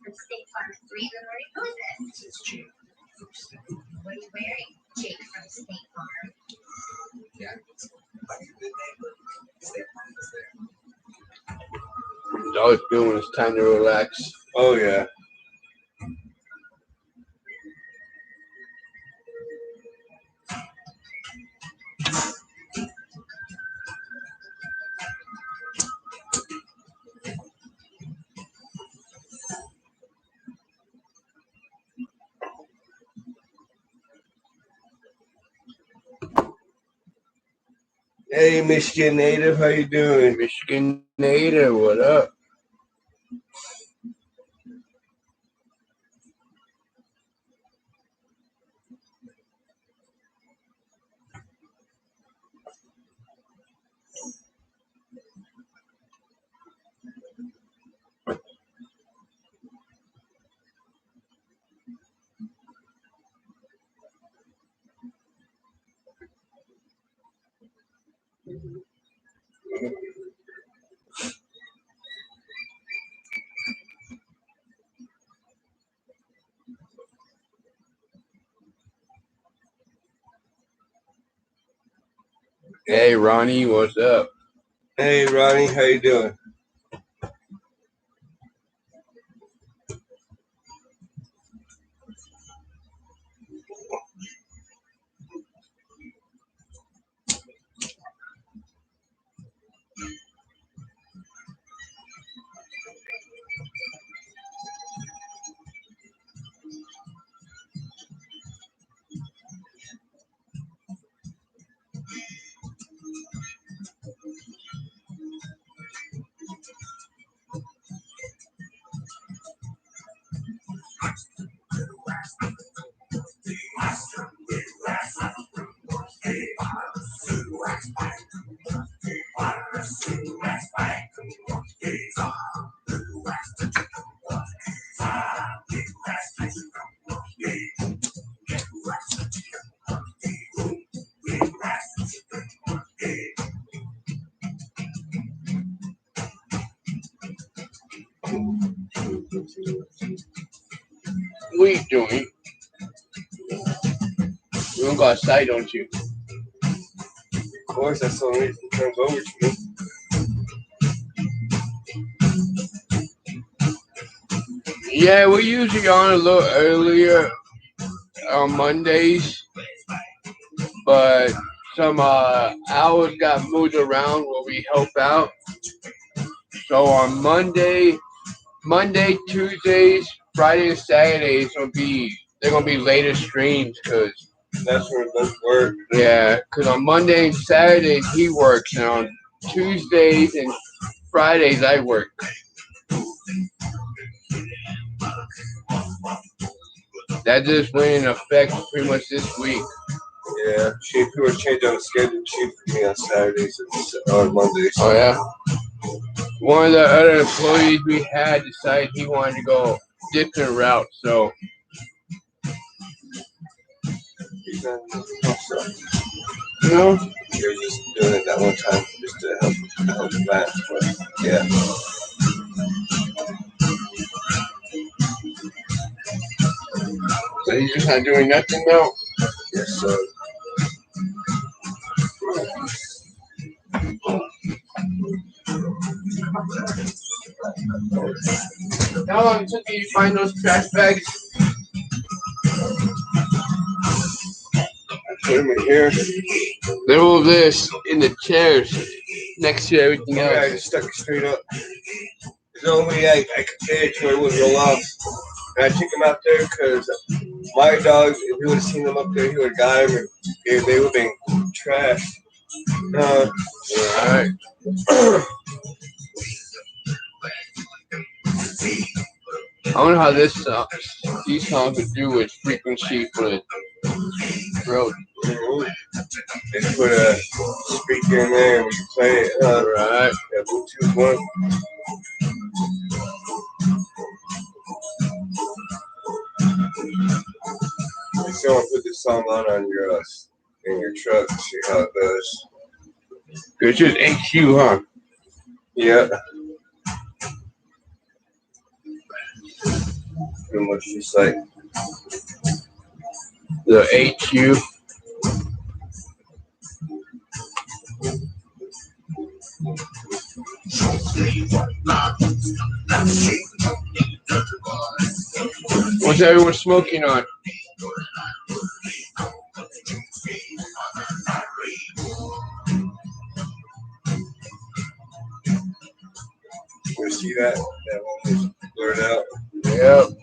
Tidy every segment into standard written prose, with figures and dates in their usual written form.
From State Farm 3 Memory. Who is this? This is Jake from State Farm. What are you wearing, Jake from State Farm? Yeah, it's like a good neighbor. State Farm is there. All it's doing is time to relax. Oh yeah. Hey, Michigan native, how you doing? Michigan native, what up? Hey, Ronnie, what's up? Hey, Ronnie, how you doing? What are you doing? You don't go outside, don't you? Of course, that's the only reason he comes over to me. Yeah, we're usually on a little earlier on Mondays, but some hours got moved around where we help out. So on Monday, Tuesdays, Friday, and Saturdays they're gonna be later streams because That's where it does work. yeah, because on Monday and Saturdays he works, and on Tuesdays and Fridays I work. That just went in effect pretty much this week. Yeah, she pretty much changed on the schedule. She for me on Saturdays and on Mondays. Oh yeah. One of the other employees we had decided he wanted to go different route, so He's not also, no. you're just doing it that one time just to help Matt. But yeah. So he's just not doing nothing now. Yes, sir. How long took you to find those trash bags? I put him in here. They're all this in the chairs next to everything Yeah, I else. just stuck it straight up. There's no way I could get it to where it wouldn't roll off. And I took him out there because my dog, if he would have seen them up there, he would have got him, and they would have been trash. Alright. I wonder how these songs would do with frequency for the throat. They put a speaker in there and we can play it. Right. Yeah, Bluetooth one. You still want to put this song on your in your truck and see how it goes. It's just HU, huh? Yeah. Pretty much just like The HU. What's everyone smoking on? you see that? That one was blurred out. Yep.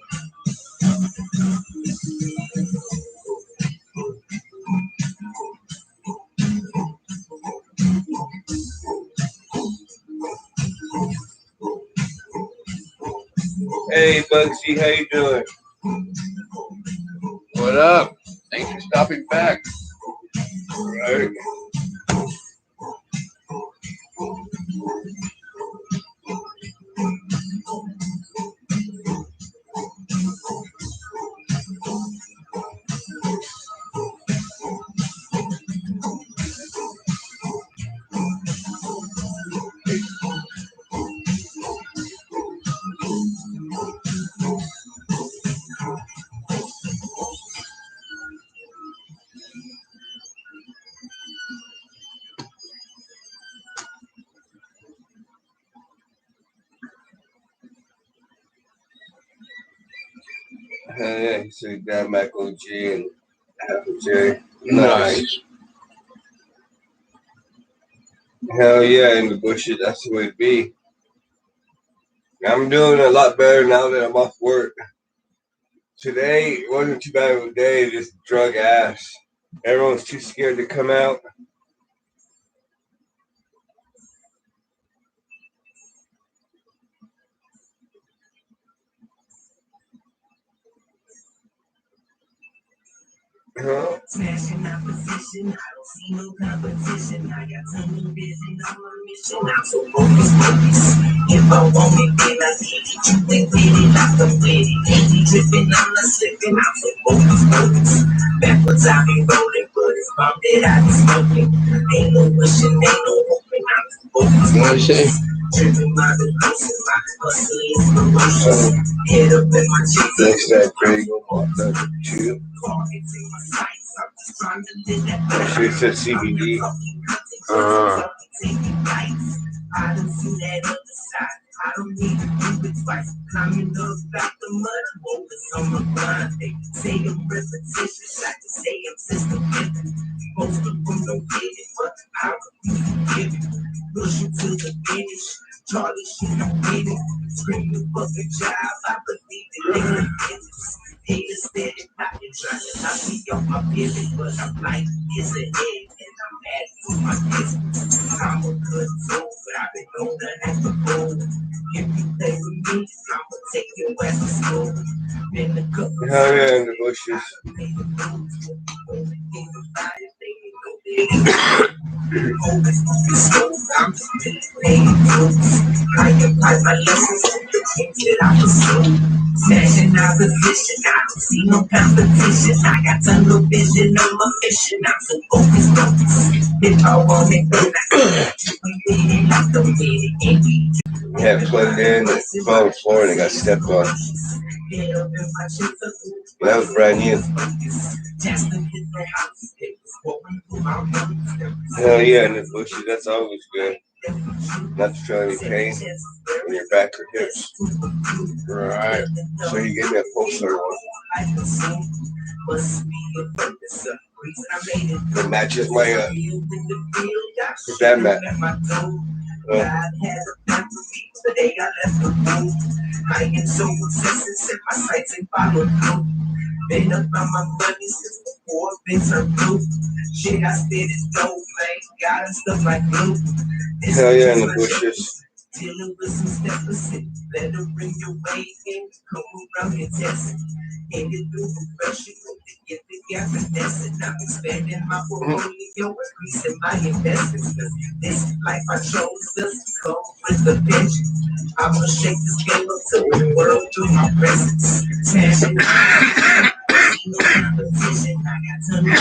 Hey Bugsy, how you doing? What up? Thanks for stopping back. Right. Yeah, he said he grabbed Mac OG and half a J. Nice. Hell yeah, in the bushes, that's the way it be. I'm doing a lot better now that I'm off work. Today wasn't too bad of a day, just drug ass. Everyone's too scared to come out. Smashing opposition, I don't see no competition. I got tunnel vision, I'm a mission. I'm so focused. If I want it, then I get it. You think with it, I'm with it. Ain't he dripping, I'm not slipping. I'm so focused. Backwards, I be rolling, but it's bomb that I be smoking. Ain't no wishing, ain't no hoping. I'm too focused. Driven by the ghost, my hustle is ferocious. Head up in my cheeks. Next that big two. She said CBD. I don't see that other side. I don't need to do it twice. Climbing up out the mud, focus on my grind. They say I'm repetitious, I can say I'm systematic. Most of them don't get it, but I refuse to give it. Push you to the finish. Charlie, she don't get it. Scream the fucking job, I believe it. They can haters steady pocket trying to knock me off my pivot, but I'm like, it's a hit, and I'm mad for my business. I'm a good soul, but I've been known to act a fool. If you play with me, I'ma take your ass to school. Been a couple Hell yeah, in the bushes. I'm just paying I apply my lessons to the things that I pursue. Smashing opposition, I don't see no competition. I got tunnel vision, I'm a mission. I'm so focused. If I want it, then I can. I don't get it. We had plugged in the phone floor and it got stepped on. That was brand new. Hell yeah, in the bushes, that's always good. Not to feel any pain in your back or hips. Right. So you gave me a pulsar one. It matches my band mat. I get so obsessed, set my sights and follow through. Been up on my money since before been turned blue. Shit, I spit is dope, man. Got and stuff like glue. Hell yeah, in the bushes. Dealing with some deficit. Better bring your way in. Come around and test it. And it through compression. Get the gap and that's it. I'm expanding my portfolio, increasing my investments. This life I chose doesn't come with the pension. I'ma shake this game up to the world through my presence. Smashing no competition. I got to know.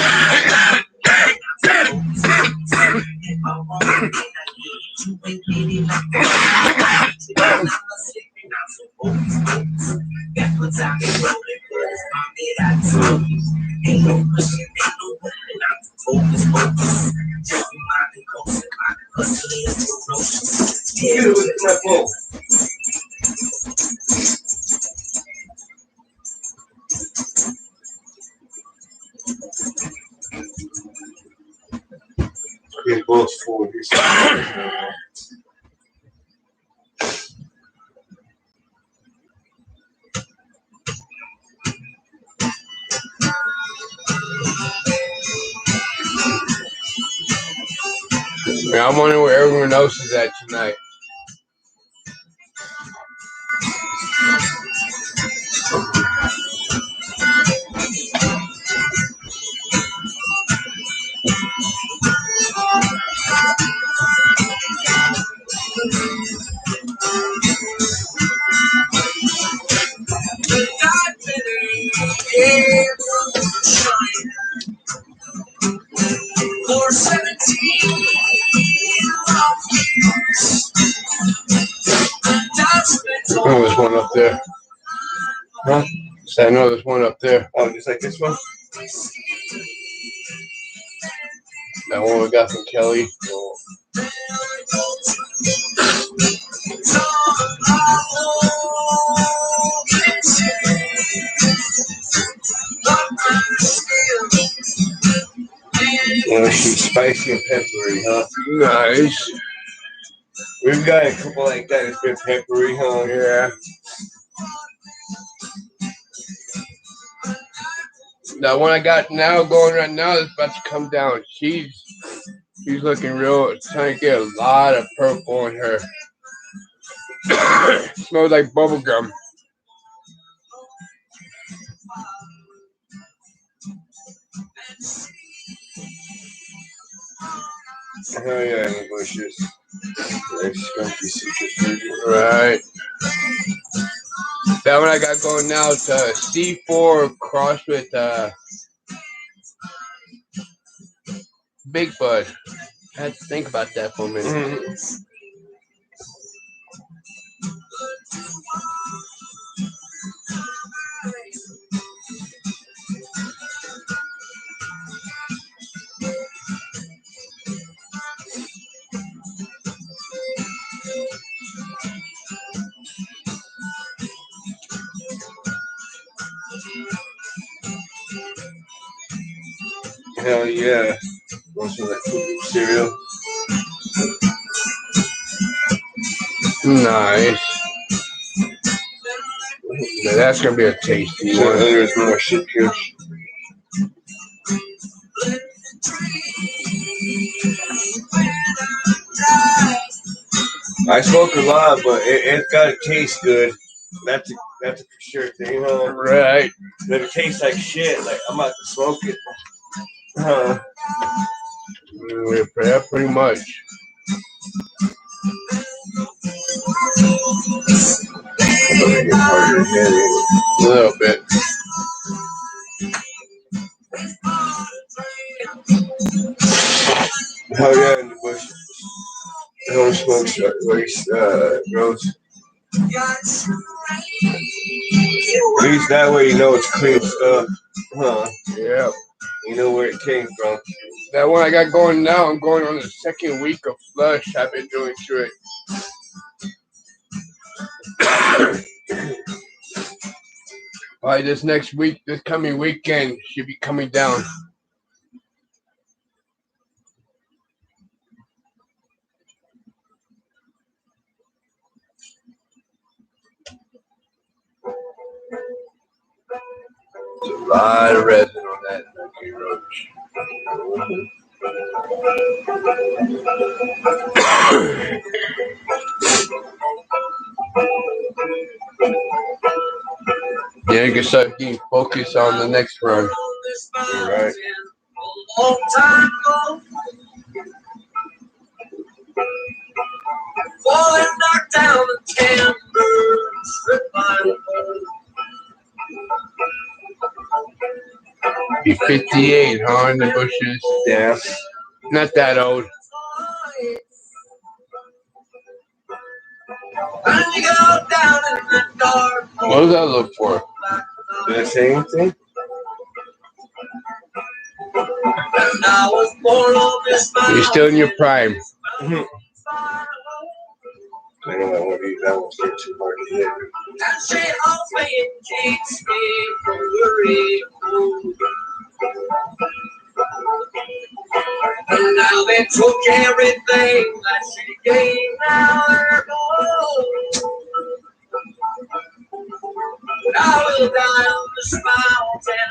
If I want it, then I get it. You ain't get it like that. I'm not sleeping, I'm so focused. Backwards, I've been rolling, but it's my bed, I told you. Ain't no pushing, ain't no pulling, I'm too focused. Just be minding, coasting, my hustling is ferocious. Get it with the tempo. Get both forward. Yeah, I'm wondering where everyone else is at tonight. For 17 Oh, there's one up there. Huh? I know there's one up there. Oh, just like this one? That one we got from Kelly. Yeah, she's spicy and peppery, huh? Nice. We've got a couple like that. It's been peppery, huh? Yeah. That one I got now going right now is about to come down. She's looking real, trying to get a lot of purple in her. Smells like bubble gum. Hell yeah, in the bushes. Like skunky citrus fruit. Right. That one I got going now is C4 crossed with Big Bud. I had to think about that for a minute. Mm-hmm. Hell yeah. Want some of that cookie cereal? Nice. Yeah, that's gonna be a tasty So one. there's more citrus. I smoke a lot, but it's gotta taste good. That's a for sure thing, huh? Right. But it tastes like shit. Like I'm about to smoke it. Huh? Yeah, pretty much. A little bit. Hell yeah, in the bush. No smokes Rose. At least that way you know it's clean stuff. Huh? Yeah. You know where it came from. That one I got going now, I'm going on the second week of flush I've been doing to it. Alright, this coming weekend, should be coming down. There's a lot of resin on that Lucky Roach. Yeah, you can start getting focused on the next run. Right. Falling knocked down the timber, strip mine. Be 58, huh, in the bushes. Yeah. Not that old. And you go down in the dark. What does that look for? Did I say anything? And I was born on this mountain. You're still in your prime. Mm-hmm. I know that won't get too hard to hit. And she always keeps me from worrying. And now they took everything that she gave. Now they're gone. But I will die on this mountain,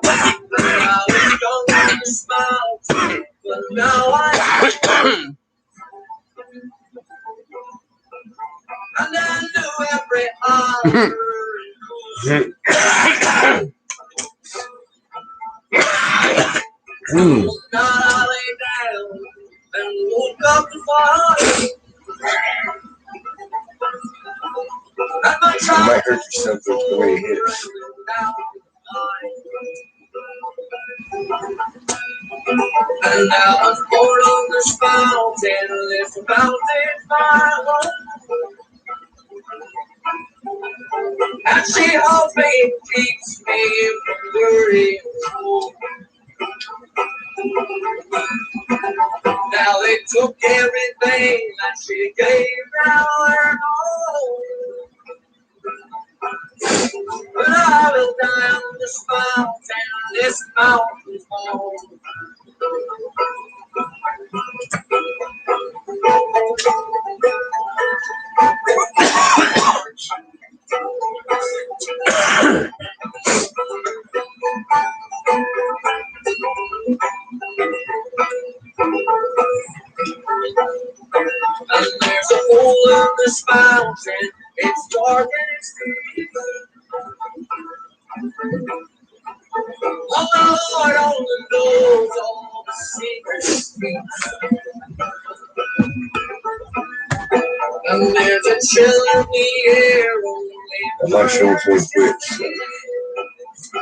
But I was gone on this mountain, but now and I knew every hour. Now I lay down and woke up to find. You might hurt yourself with the way it hits. And I was born on this mountain, this mountain fire. And she always keeps me from worrying. Now they took everything that she gave. Now they're gone. will die on this mountain, this mountain's home. And there's a hole in this mountain, it's dark and it's deep. Oh, the Lord only knows all the secrets. And there's a chill in the air. I'm not sure which one's which. So.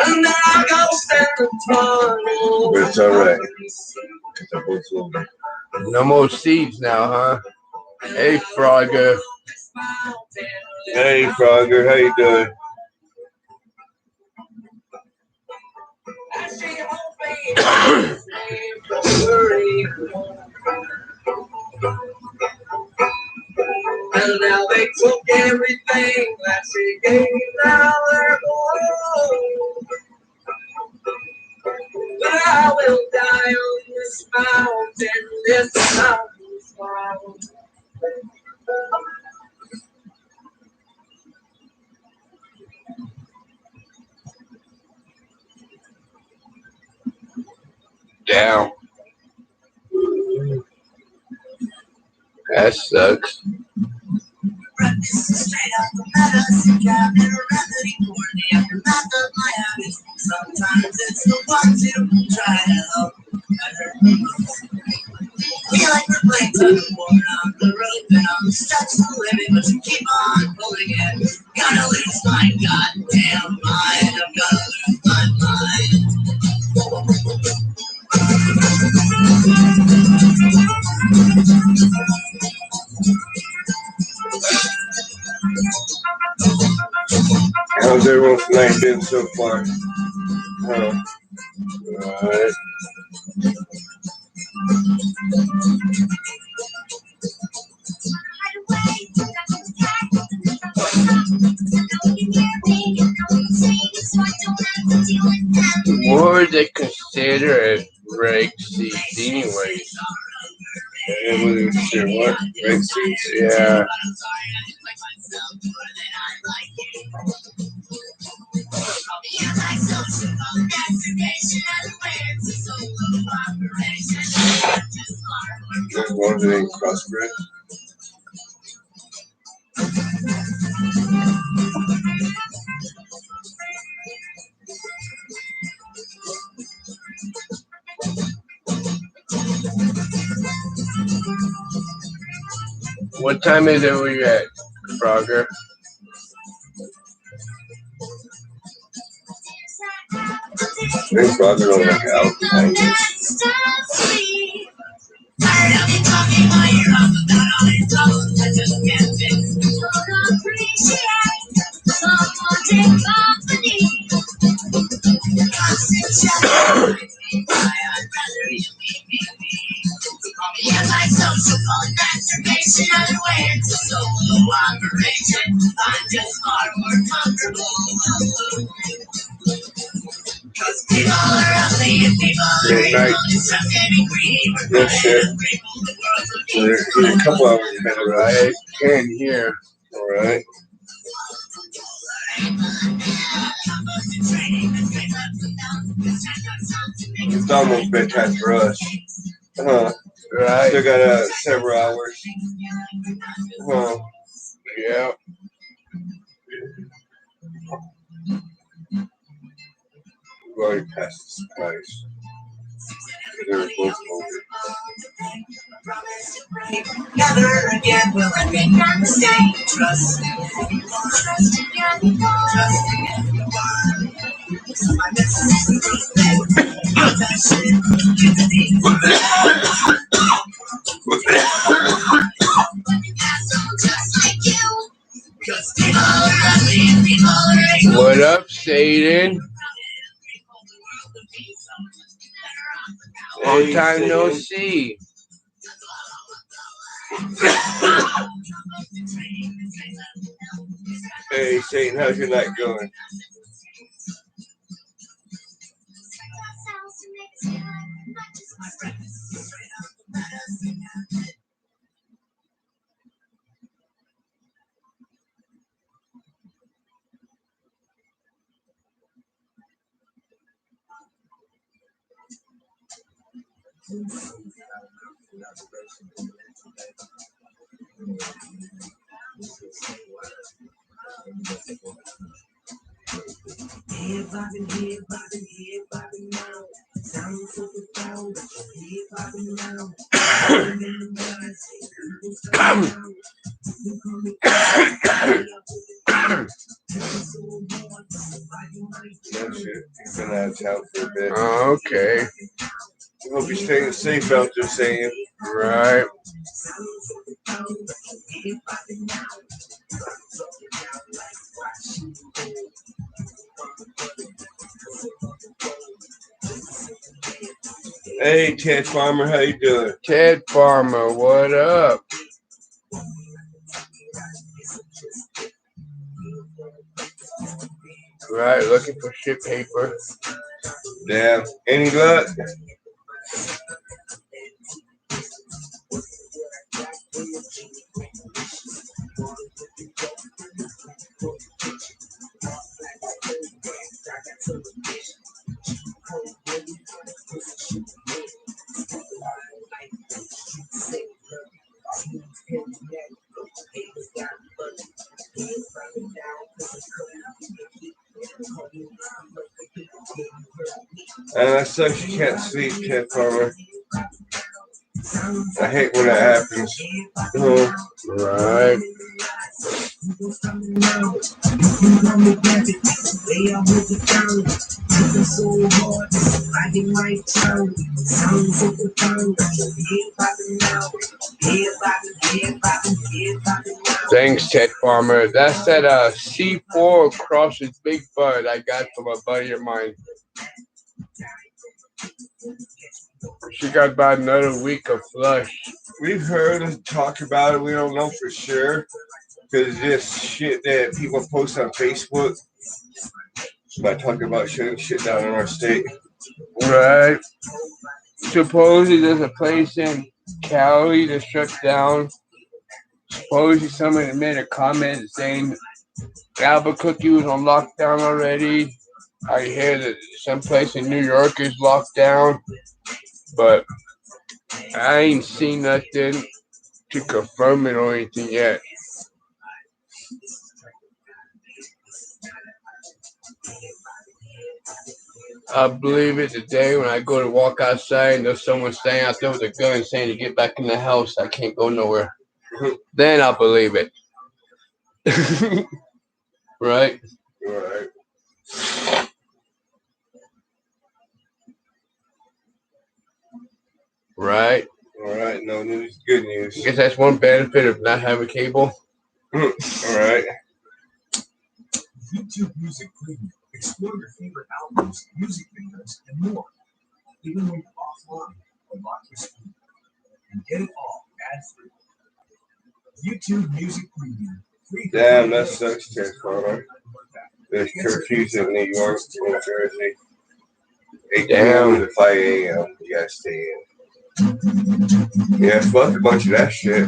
And then I go stand and tunnel. But it's alright. They're both over. No more seeds now, huh? Hey, Frogger. Hey, Frogger, how you doing? And now they took everything that she gave, now they're gone. But I will die on this mountain's home. Down. That sucks. Straight up the medicine cabinet, remedy for the aftermath of my habits. Sometimes it's the ones who try to help better. Feel like we're playing tug of war on the rope, and I'm stretched to the limit, but you keep on pulling it. Gotta lose my goddamn mind. I've gotta lose my mind. How's everyone's night been so far? Alright. What would they consider as reg seeds anyways? I wasn't sure what red seeds. Yeah. There's one that ain't crossbred. What time is it where you at, Frogger? There's Frogger on like out behind us. Tired of you talking while you're off about all these problems I just can't fix. Don't appreciate someone take company. Constant shadow. I'd rather you meet me. Call me antisocial, call it masturbation. Unaware to solo operation. I'm just far more comfortable. Cause people are ugly and people are evil. It's just getting green. No shit. So there's a couple hours kind of right. I can't hear. Alright. It's almost bedtime for us. Right. Still got several hours. Yeah. We've already passed this price. They're both over. Together again, we'll make that mistake. Trust again. Trust again. So my message is that shit. Just like you. Cause people are ugly and people are evil. What up, Satan? Long time no see. Hey, Satan, how's your night going? No shit. He's been out of town for a bit. Okay. I hope you're staying safe out there, saying. Right. Hey, Ted Farmer, how you doing? Ted Farmer, what up? Right, looking for shit paper. Damn. Any luck? That sucks. You can't sleep, Ted Farmer. I hate when that happens. Right. Thanks, Ted Farmer. That's that C4 crosses Big Bud I got from a buddy of mine. She got about another week of flush. We've heard and talk about it. We don't know for sure because it's just shit that people post on Facebook about talking about shutting shit down in our state. Right. Supposedly there's a place in Cali that shut down. Supposedly somebody made a comment saying Albuquerque was on lockdown already. I hear that some place in New York is locked down, but I ain't seen nothing to confirm it or anything yet. I believe it the day when I go to walk outside and there's someone standing out there with a gun saying to get back in the house. I can't go nowhere. Then I'll believe it. Right? Right. Right. All right. No news. Good news. I guess that's one benefit of not having cable. All right. YouTube Music Premium. Explore your favorite albums, music videos, and more. Even when you're offline or lock your screen. And get it all ad-free. YouTube Music Premium. Free. Damn, that sucks, Ted Farmer. There's curfews in New York, New Jersey. 8 p.m. to 5 a.m. You gotta stay in. Yeah, fuck a bunch of that shit.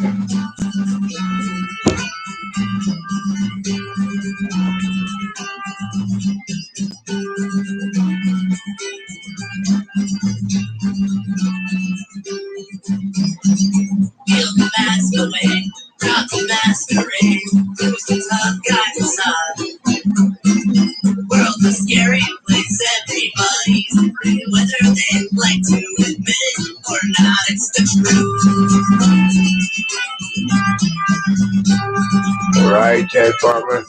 Peel the mask away, drop the masquerade. Who's the tough guy facade? World is a scary place, everybody's afraid. Whether they'd like to admit it or not, it's the truth. Right, Ted Farmer.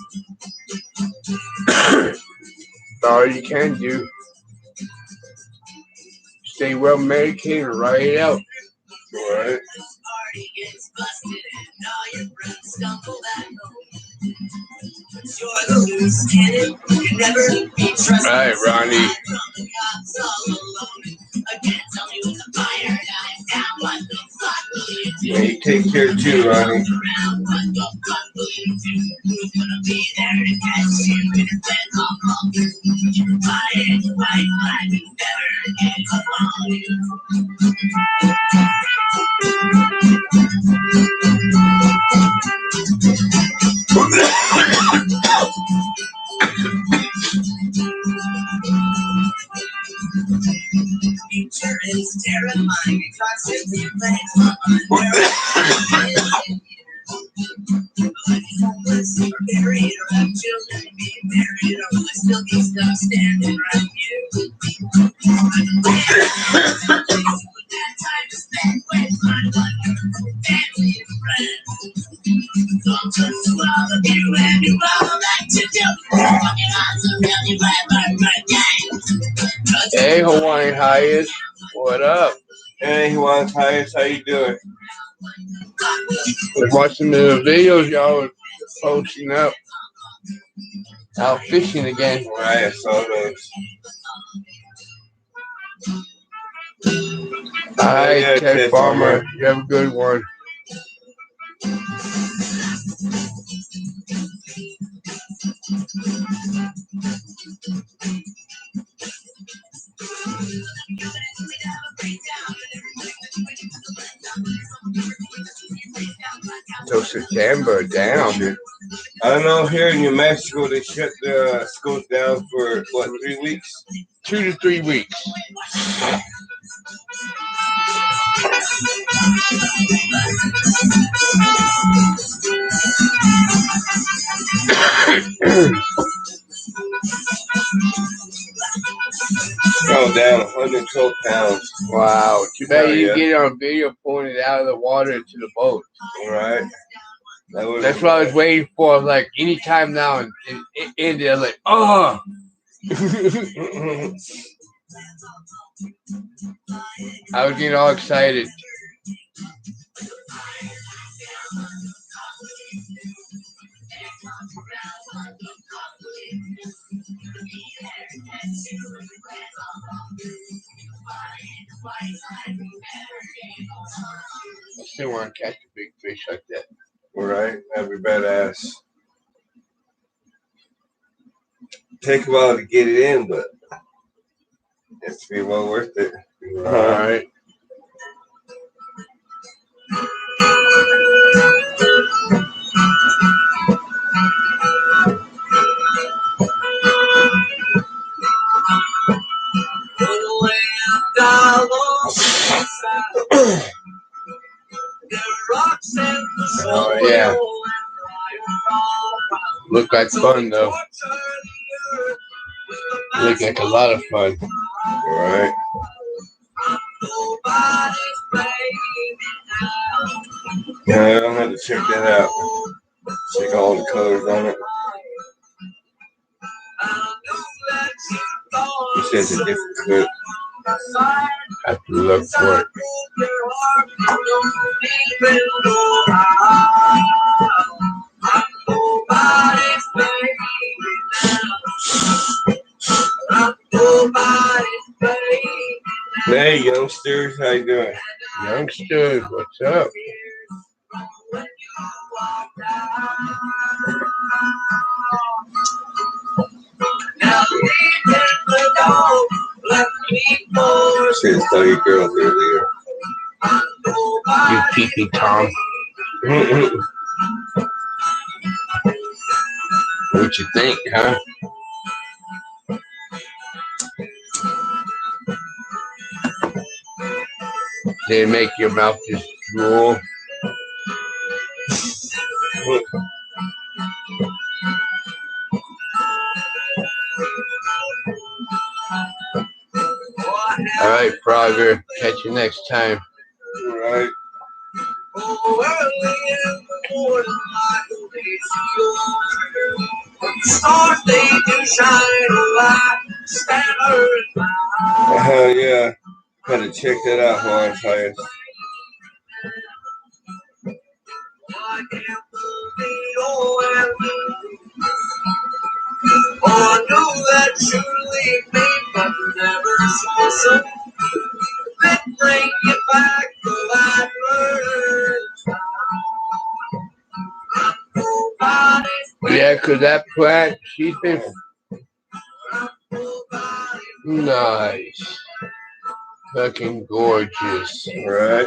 All you can do. Stay well medicated and write it out. Right. Party gets busted and all your friends stumble back home. You're the loose cannon, you never be trusted. Right, Ronnie. From the cops all alone. Again, tell me with a fire knife down, what the fuck will you do? Yeah, you take care too, Ronnie. Future is terrifying. Constantly plans homeless or buried or have children being married or will I still be stuck standing right here? That time to spend with my family and friends. Talk to all of you and you all like to do. Fucking awesome, really great birthday. Hey, Hawaiian Highest, what up? Hey, Hawaiian Highest, how you doing? Was watching the videos y'all were posting up. Out fishing again. Right, I saw those. All right, Yeah, Ted Farmer, you have a good one. So September down. I don't know, here in New Mexico, they shut the schools down for, what, 3 weeks? 2 to 3 weeks. Oh, down 112 pounds. Wow. Too bad you Yeah. didn't get it on video pointed out of the water to the boat. All right. That's what I was waiting for. Like, anytime now, and it ended. I was like, oh. I was getting all excited. I still want to catch a big fish like that. All right. That'd be badass. Take a while to get it in, but it's be well worth it. All right. Oh, yeah. Look like fun, though. Look like a lot of fun. All right. Yeah, I'll have to check that out. Check all the colors on it. It says a different coat. I have to look for it. Hey, youngsters, how you doing? Youngsters, what's up? Says Dougie Girls earlier. You pee-pee Tom. What you think, huh? Did it make your mouth just drool? All right, Frogger. Catch you next time. All right. Yeah. Gotta check that out, Hawaiian Highest. Oh, I knew that you'd leave me, but never saw some. Then bring you back the light murder. Yeah, because that plant, she's been nice. Fucking gorgeous. Right.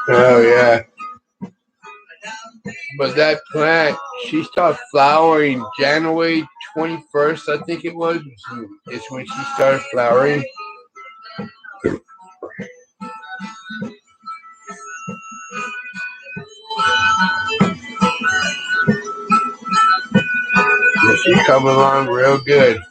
Oh, yeah. But that plant, she started flowering January 21st, I think it was. It's when she started flowering. And she's coming along real good.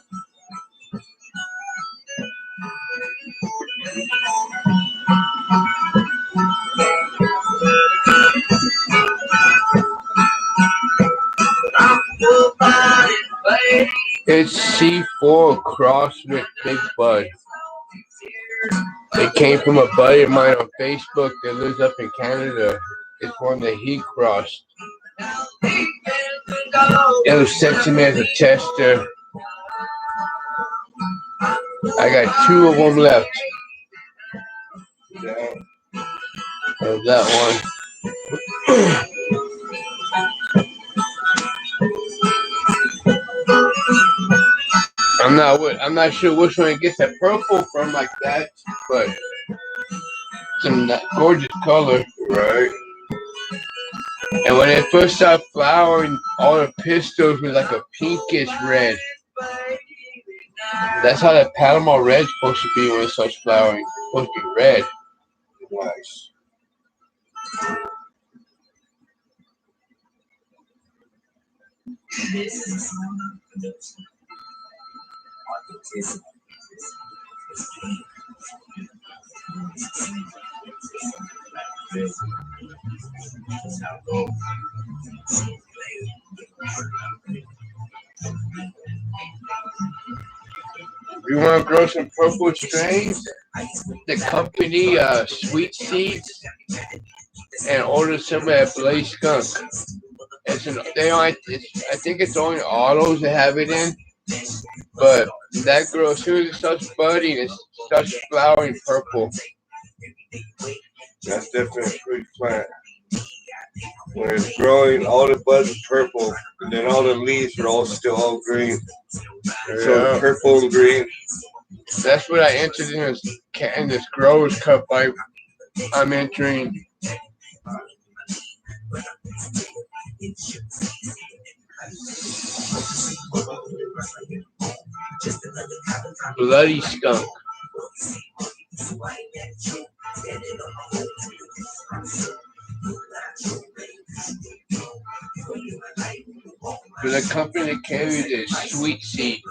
It's C4 crossed with Big Bud. It came from a buddy of mine on Facebook that lives up in Canada. It's one that he crossed. It was sent to me as a tester. I got 2 of them left. Yeah. Of that one. I'm not sure which one it gets that purple from like that, but some that gorgeous color. Right. And when it first started flowering, all the pistils were like a pinkish red. That's how that Palomar red's supposed to be when it starts flowering. It's supposed to be red. Nice. You want to grow some purple strains? The company Sweet Seeds and order some at Blaze Skunk. I think it's only autos that have it in, but that grow as soon as it starts budding, it starts flowering purple. That's definitely a pretty plant. When it's growing, all the buds are purple, and then all the leaves are all still all green. So purple and green. That's what I entered in this Growers Cup I'm entering. Bloody Skunk. For the company that carries it, Sweet Seed.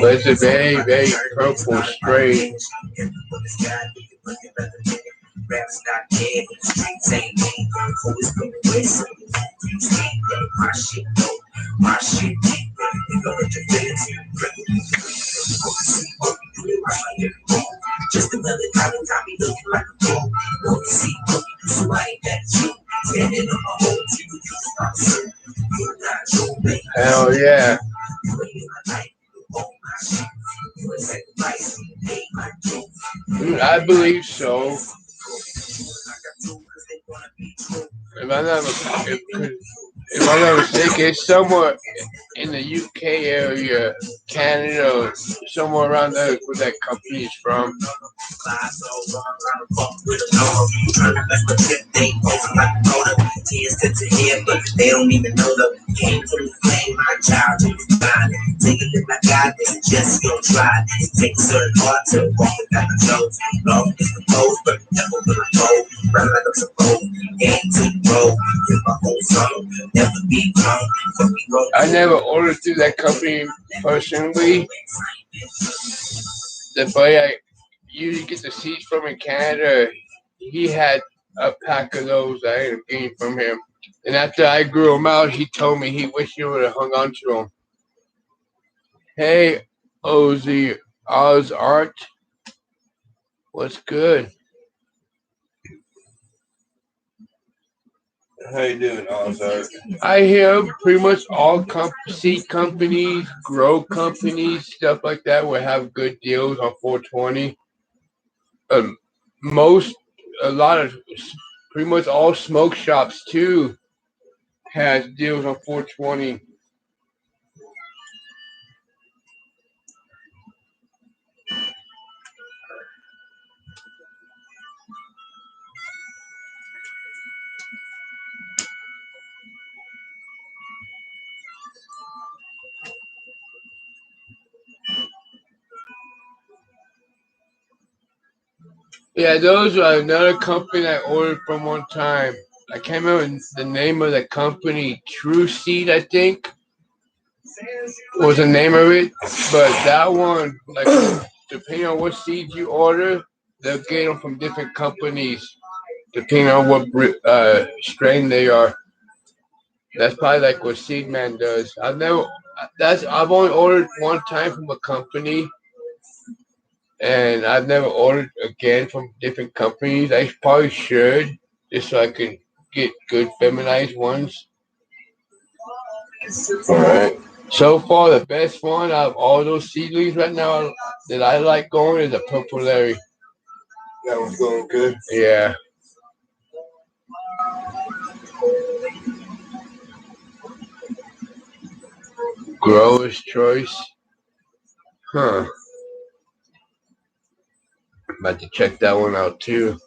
But it's a very, very purple strain. Just another time looking like a fool. Want to see so I ain't that you. Standing on my own TV. Hell yeah. I believe so. If I'm not mistaken, it's somewhere in the UK area, Canada, somewhere around there where that company is from. But they don't even know the came from the flame. My child is fine. Take it like I did, just go try. Take a certain heart to walk without the jokes. Long is the pose, but never will I go. Run like I'm supposed. Game to the road. Here's my whole song. Never be wrong. I never ordered through that company personally. The boy I usually get the seeds from in Canada, he had a pack of those I ended up getting from him. And after I grew him out, he told me he wished he would have hung on to him. Hey, Ozzy Oz Art, what's good? How you doing, Ozark? I hear pretty much all seed companies, grow companies, stuff like that will have good deals on 420. Um, most, a lot of, pretty much all smoke shops too has deals on 420. Yeah, those are another company I ordered from one time. I can't remember the name of the company. True Seed, I think, was the name of it. But that one, like, depending on what seeds you order, they'll get them from different companies, depending on what strain they are. That's probably like what Seedman does. I've only ordered one time from a company, and I've never ordered again from different companies. I probably should, just so I can get good feminized ones. Alright. So far, the best one out of all those seedlings right now that I like going is a Purple Larry. That one's going good. Yeah. Grower's Choice. Huh. About to check that one out too.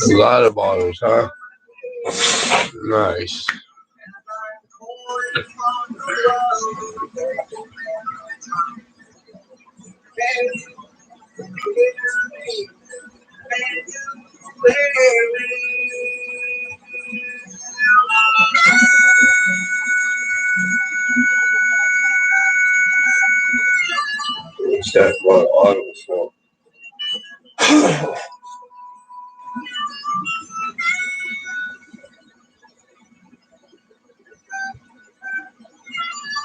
A lot of bottles, huh? Nice. It's got a lot of autos, so.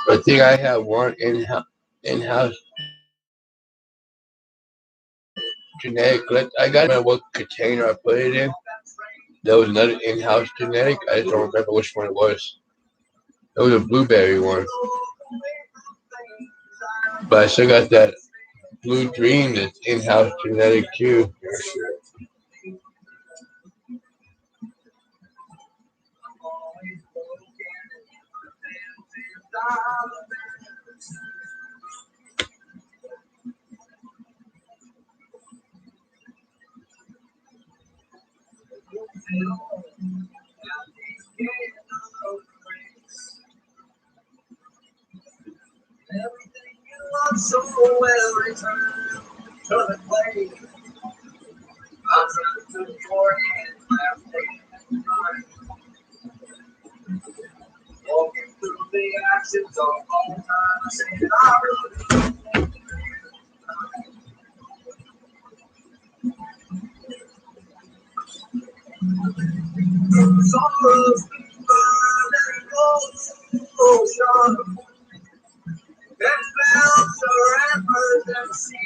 I think I have one in-house genetic. I got to remember what container I put it in. There was another in-house genetic. I just don't remember which one it was. It was a blueberry one. But I still got that Blue Dream that's in-house genetic too.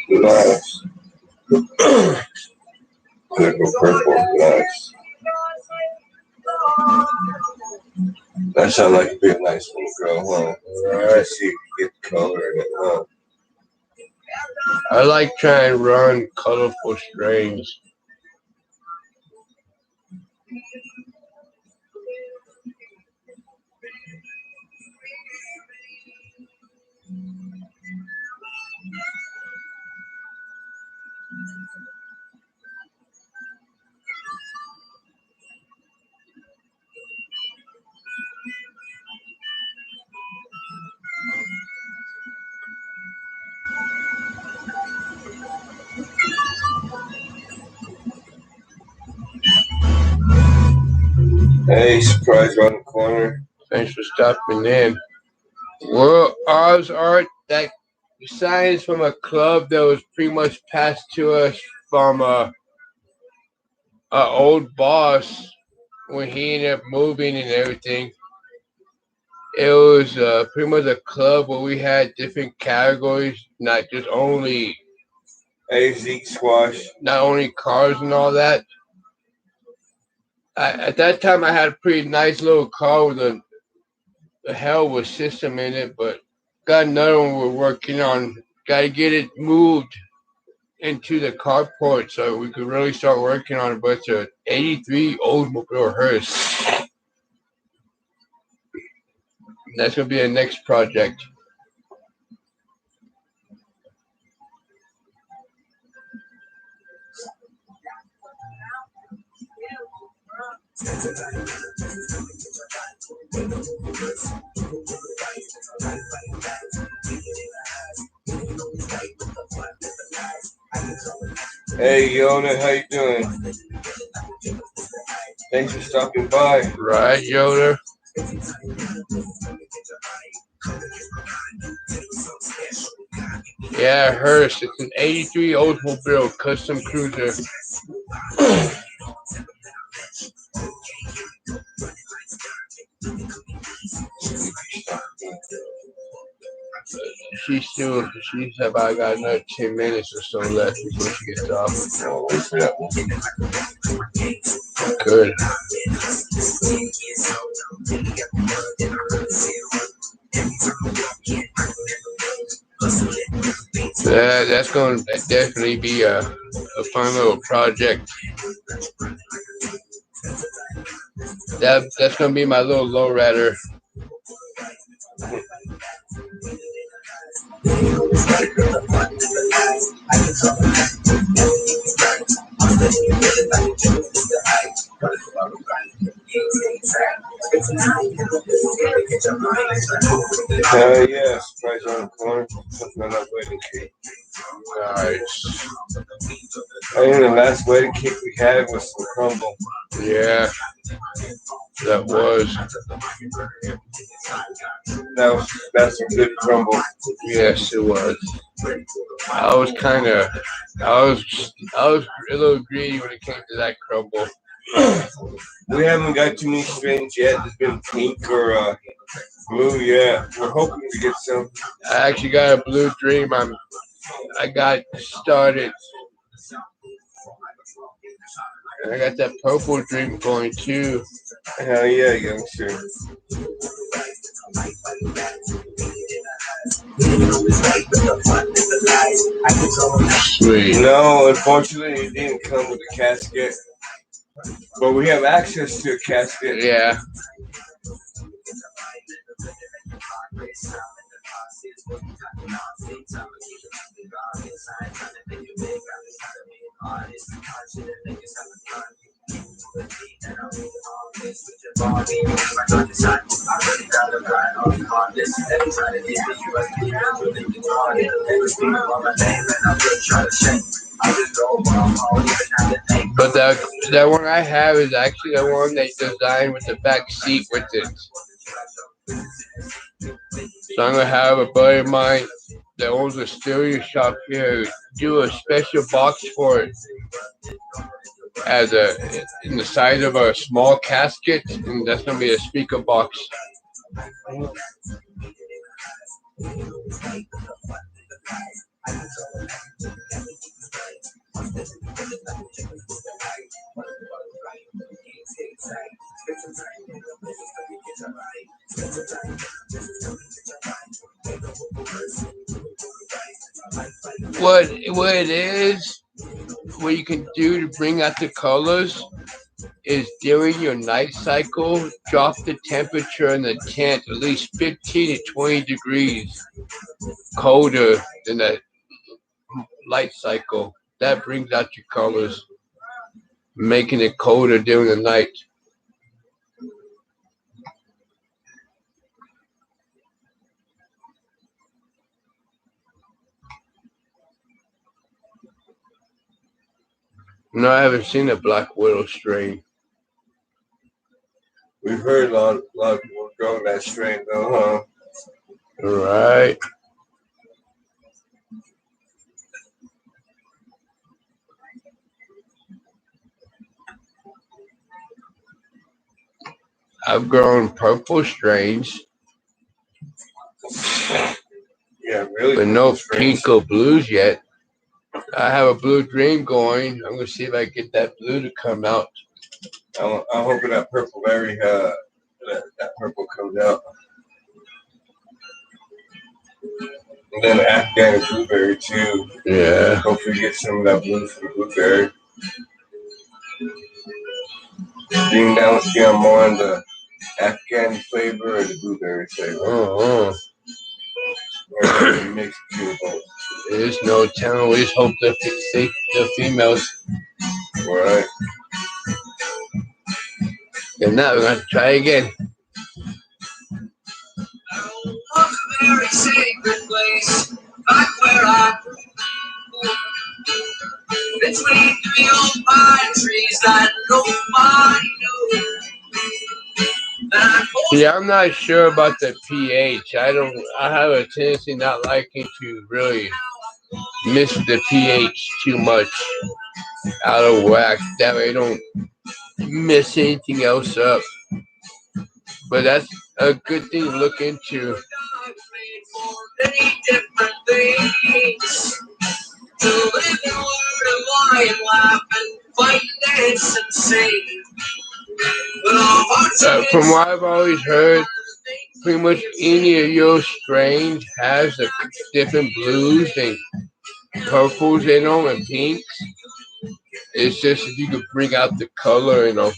Nice. Purple, nice. That sounds like it'd be a nice little girl, huh? Right. See if you get the color in it, huh? I like trying to run colorful strains. Hey, surprise around the corner. Thanks for stopping in. World Oz Art, that sign is from a club that was pretty much passed to us from a old boss when he ended up moving and everything. It was pretty much a club where we had different categories, not just only Hey, Zeke Squash. not only cars and all that. At that time, I had a pretty nice little car with a hell of a system in it, but got another one we're working on. Got to get it moved into the carport so we could really start working on it. But it's a '83 Oldsmobile hearse. That's gonna be the next project. Hey, Yona, how you doing? Thanks for stopping by. Right, Yoda? Yeah, hearse. It's an '83 Oldsmobile custom cruiser. She's about got another 10 minutes or so left before she gets off. Good. That's going to definitely be a fun little project. That's going to be my little lowrider. Yeah, surprise around the corner. Something on that wedding cake. Nice. I think the last wedding cake we had was some crumble. Yeah, that was. That's some good crumble. Yes, it was. I was a little greedy when it came to that crumble. We haven't got too many strings yet. There's been pink or blue yet. We're hoping to get some. I actually got a blue dream. I got started. And I got that purple dream going too. Hell yeah, youngster. Sweet. No, unfortunately, it didn't come with a casket. But we have access to a casket. Yeah. But that one I have is actually the one they designed with the back seat with it. So I'm gonna have a buddy of mine that owns a stereo shop here do a special box for it as in the size of a small casket, and that's gonna be a speaker box. What it is, what you can do to bring out the colors is during your night cycle, drop the temperature in the tent at least 15 to 20 degrees colder than the light cycle. That brings out your colors, making it colder during the night. No, I haven't seen a Black Widow strain. We've heard a lot of people growing that strain, though, huh? Right. I've grown purple strains, Yeah, really. but no strains. pink or blues yet. I have a blue dream going. I'm gonna see if I can get that blue to come out. I'm hoping that purple berry, that purple comes out. And then Afghan blueberry too. Yeah. Hopefully get some of that blue from the blueberry. Being down with me, I'm more on the Afghan flavor or the blueberry flavor. Oh, Or mixed two of both. there's no telling. We just hope the females. Right. If not, we're gonna try again. A very sacred place, back where I grew. Between 3 old pine trees that nobody knew. Yeah, I'm not sure about the pH. I have a tendency not liking to really miss the pH too much out of whack. That way I don't mess anything else up. But that's a good thing to look into. Many different things. To live and learn and lie and laugh and fight and dance and sing. But our hearts From what I've always heard, pretty much any of your strains has a different blues and purples in them and pinks. It's just if you could bring out the color in them.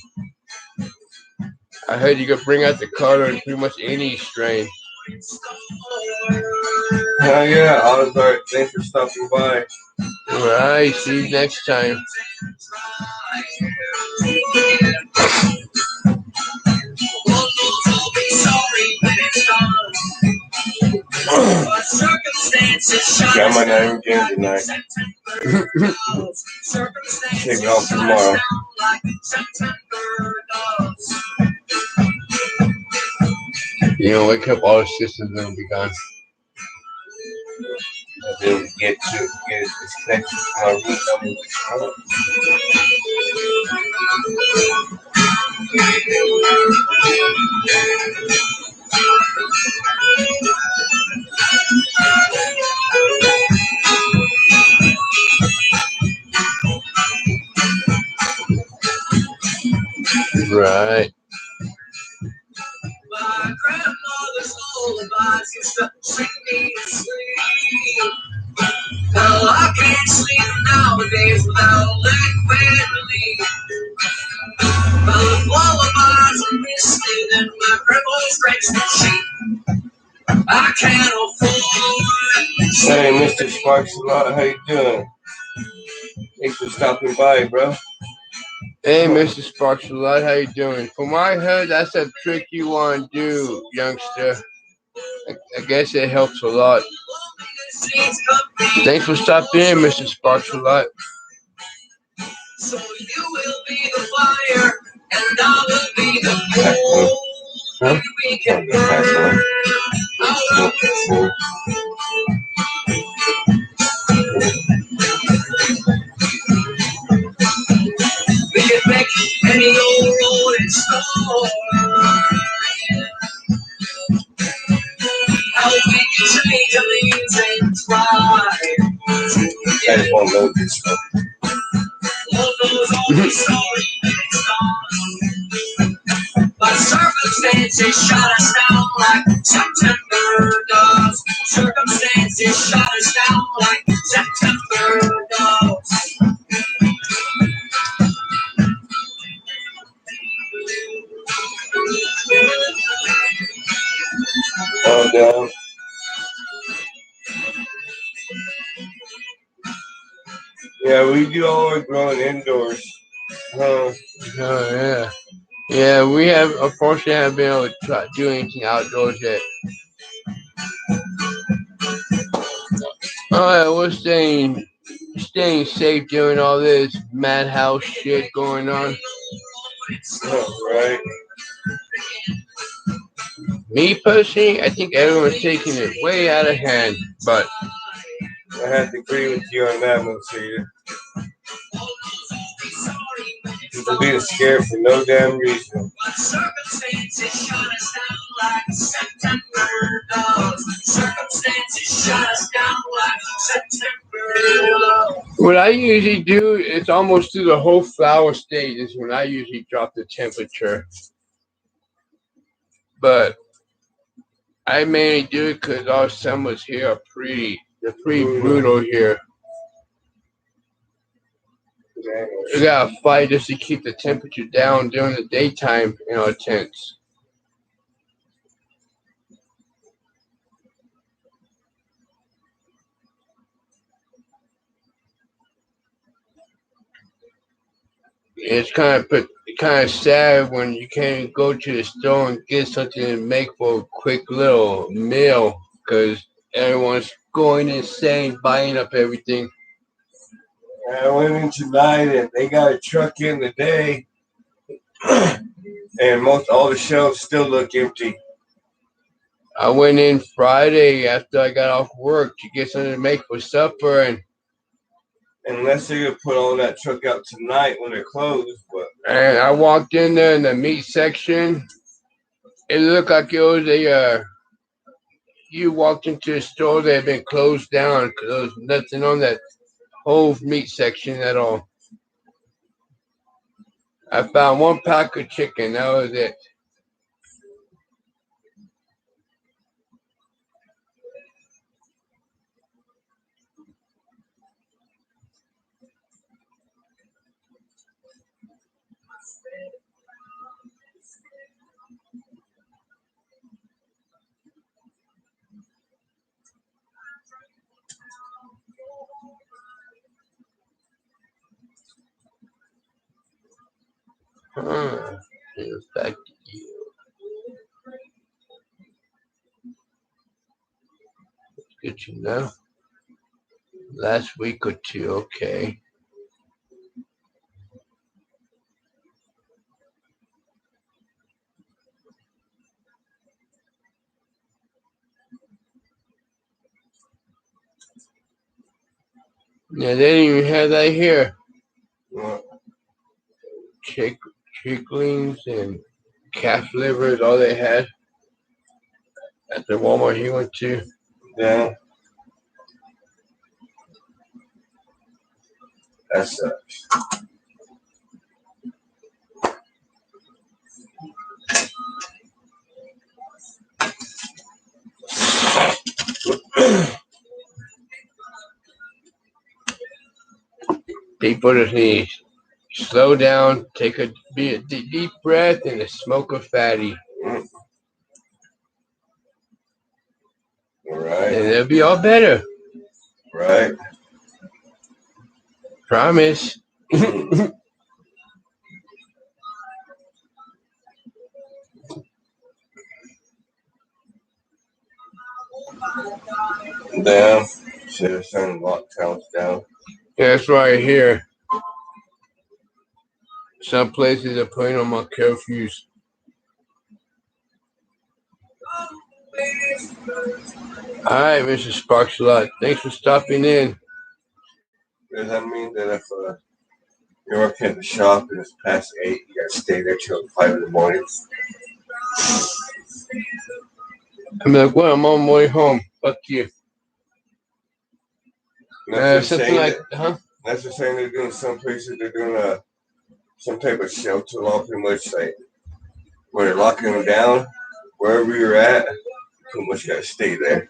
I heard you could bring out the color in pretty much any strain. Hell yeah, Oliver, thanks for stopping by. Alright, see you next time. Got my name again tonight. Take it off tomorrow. You know, wake up, all the systems are gonna be gone. I'll be able to get it disconnected from my root. Right. My grandmother's lullabies used to sing me to sleep. Now I can't sleep nowadays without liquid relief. My lullabies are misted and my grandma's drenched in sheep. I can't afford. Hey, Mr. Sparks a lot, how you doing? Thanks for stopping by, bro. Hey, Mr. Sparks a lot, how you doing? From what I heard, that's a trick you want to do, youngster. I guess it helps a lot. Thanks for stopping in, Mr. Sparks a lot. So you will be the fire, and I will be the coal. Huh? We can burn out of this world. We can make any old rolling stone. How we can change our names and try. I just want to load this stuff. Lord knows all the story is gone. But circumstances shut us down like September does. Circumstances shut us down like September does. Oh, damn. Yeah, we do all our growing indoors. Oh, yeah. Yeah, we have, unfortunately, haven't been able to do anything outdoors yet. Alright, we're staying safe during all this madhouse shit going on. Oh, right. Me personally, I think everyone's taking it way out of hand, but I have to agree with you on that, Monsieur. People being scared for no damn reason. what I usually do is almost through the whole flower stage is when I usually drop the temperature. But I mainly do it because our summers here are they're pretty brutal here. We gotta fight just to keep the temperature down during the daytime in our tents. It's kind of sad when you can't go to the store and get something to make for a quick little meal because everyone's going insane buying up everything. I went in tonight and they got a truck in today, and most all the shelves still look empty. I went in Friday after I got off work to get something to make for supper, and Unless they're gonna put all that truck out tonight when they're closed, but I walked in there in the meat section. It looked like it was you walked into a store that had been closed down because there was nothing on that whole meat section at all. I found one pack of chicken. That was it. Here's back to you. Good to know. Last week or two, okay. Yeah, they didn't even have that here. Chicklings and calf liver is all they had at the Walmart he went to. yeah, that sucks. People just need to slow down, take a deep breath, and smoke a fatty, Right, and it'll be all better. right. Promise. Damn. Should have sent lockdowns down. That's right here. Some places are putting on my curfews. All right, Mr. Sparks a lot. Thanks for stopping in. Does that mean that if you're working at the shop and it's past 8, you gotta stay there till 5 in the morning? I'm like, well, I'm on my way home. Fuck you. Something like, huh? That's the same they're doing some places. They're doing some type of shelter law, pretty much like where they're locking them down. Wherever you're at, you pretty much gotta stay there.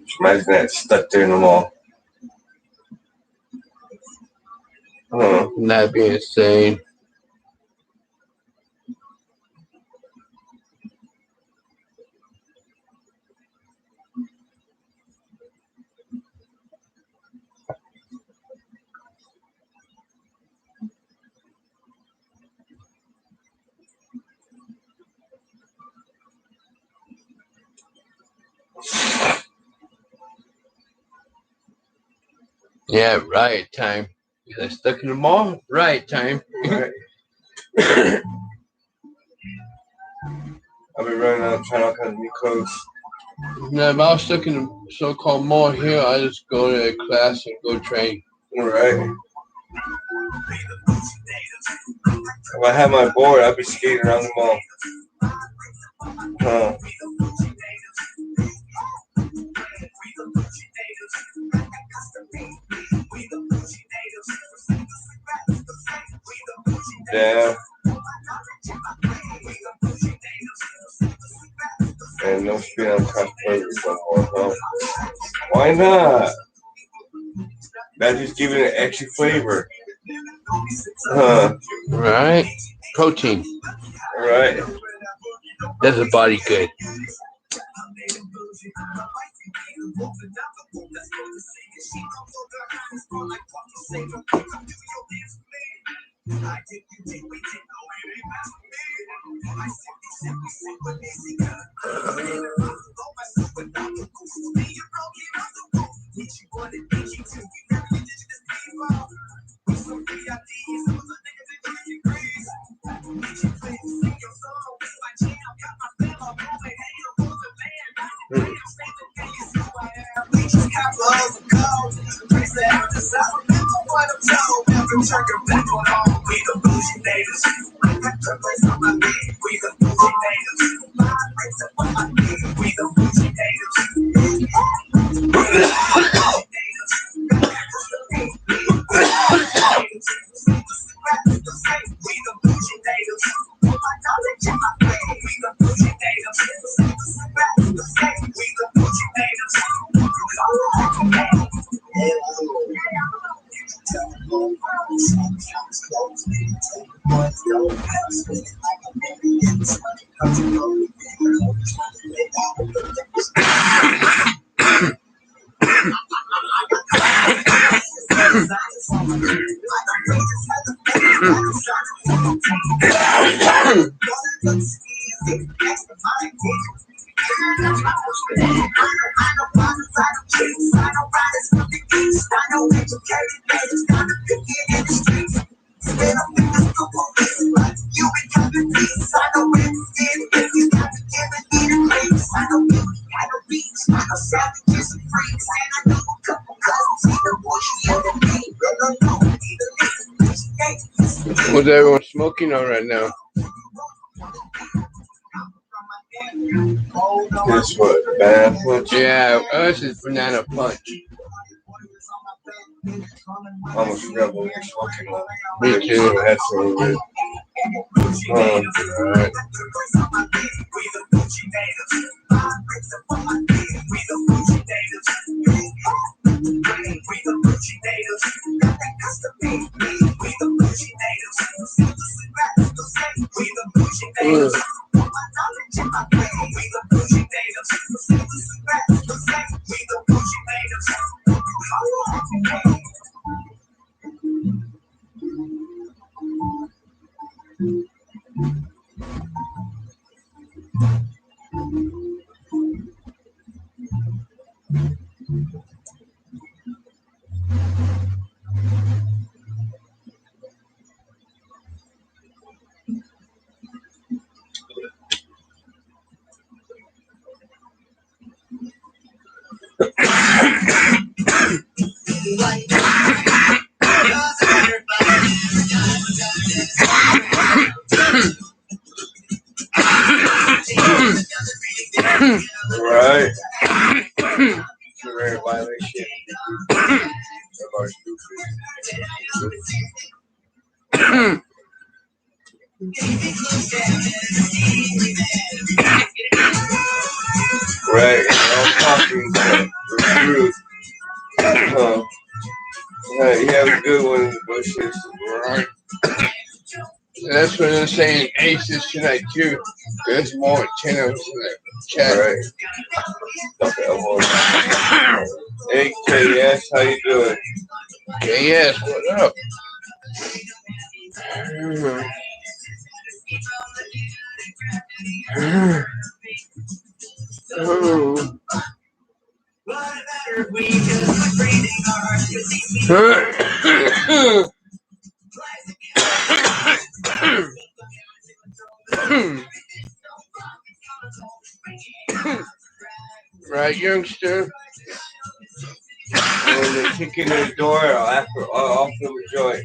Just imagine that stuck there in the mall. That'd be insane. Yeah, right. Time. I stuck in the mall. Right time. Right. I've been running out trying all kinds of new clothes. Now, if I was stuck in the so-called mall here, I just go to a class and go train. Right. If I had my board, I'd be skating around the mall. Huh. Yeah. And no speed on top flavors no more, huh? Why not? That just giving it extra flavor. Huh. Right? Protein. Right. Does the body good. What's everyone smoking on right now? Guess what? Banana punch? Yeah, us is banana punch. I almost forgot what we were smoking on. Me too. That's so good. Alright. Right. Very violation of our stupid. Right. All talking the truth. You have a good one in the bushes. Right. That's what I'm saying. Aces tonight too. There's more channels in the chat. Right. Hey KS, how you doing? Yes, what up? Oh. Right, youngster? When they kick in the door, I'll offer them a joint.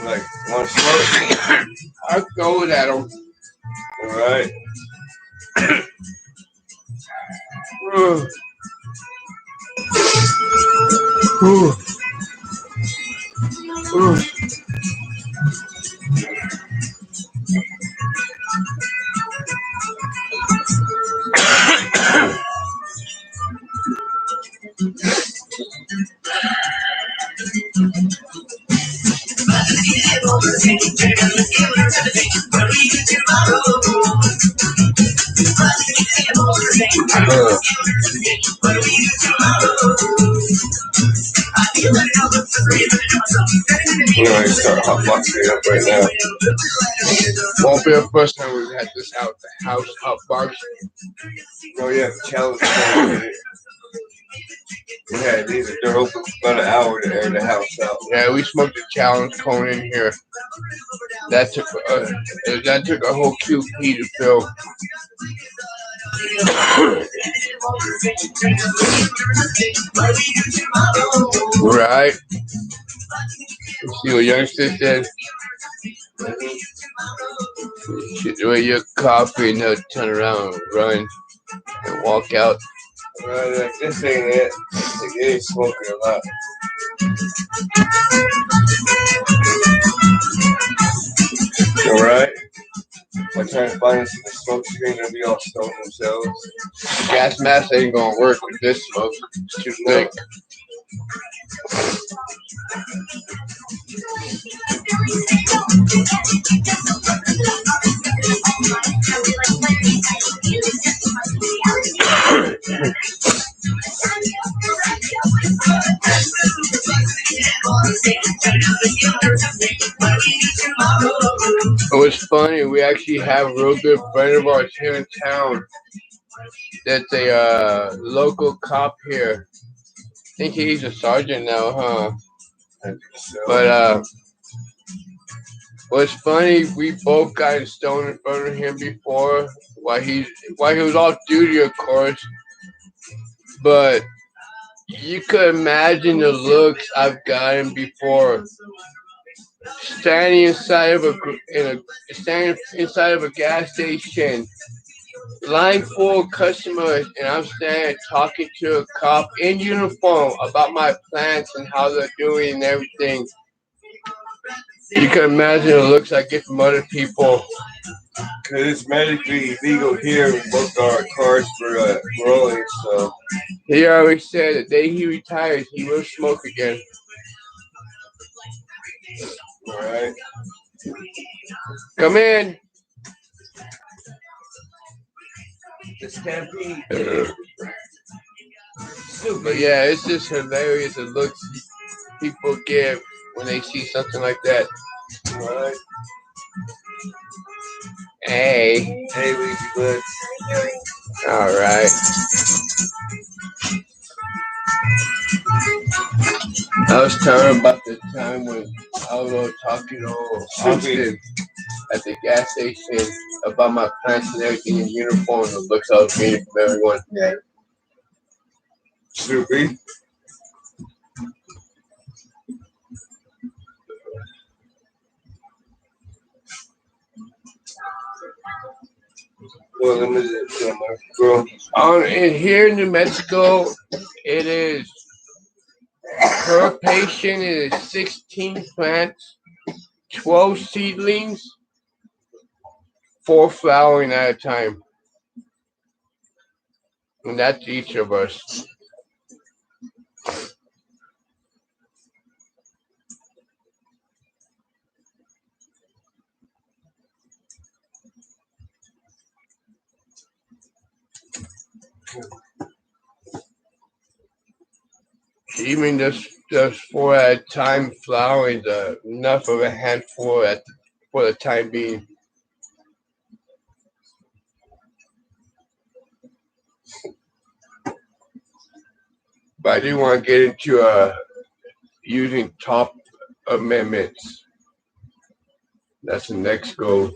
Like, want to smoke? I'll go at them. Alright. Start hotboxing it up right now. Won't be the first time we've had this house hotbox. Oh yeah, the challenge. Yeah, they're open for about an hour to air the house out. Yeah, we smoked a challenge cone in here. That took a whole QP to fill. Right. See what youngster said? You should do your coffee and they'll turn around, run, and walk out. Like, this ain't it. Like, they ain't smoking a lot. Alright. I'm trying to find some smoke screen to be all stoned themselves. Gas mask ain't gonna work with this smoke. It's too thick. It was funny. We actually have a real good friend of ours here in town. That's a local cop here. I think he's a sergeant now, huh? But what's funny, we both got stoned in front of him before while he was off duty, of course. But you could imagine the looks I've gotten before. Standing inside of a gas station, line full of customers, and I'm standing talking to a cop in uniform about my plants and how they're doing and everything. You can imagine the looks I get from other people. Because it's medically illegal here in both our cars for rolling, so. He already said the day he retires, he will smoke again. Alright. Come in. The Stampede. But yeah, it's just hilarious the looks people give when they see something like that. Alright. Hey. Hey, Weezy Buds. Alright. I was telling about the time when I was talking to Austin at the gas station about my plants and everything in uniform, the looks I was getting from everyone. Yeah. Snoopy. Well, let me here in New Mexico, it is per patient. It is 16 plants, 12 seedlings, 4 flowering at a time, and that's each of us. Even just 4 at a time flowering is enough of a handful for the time being. But I do want to get into using top amendments. That's the next goal.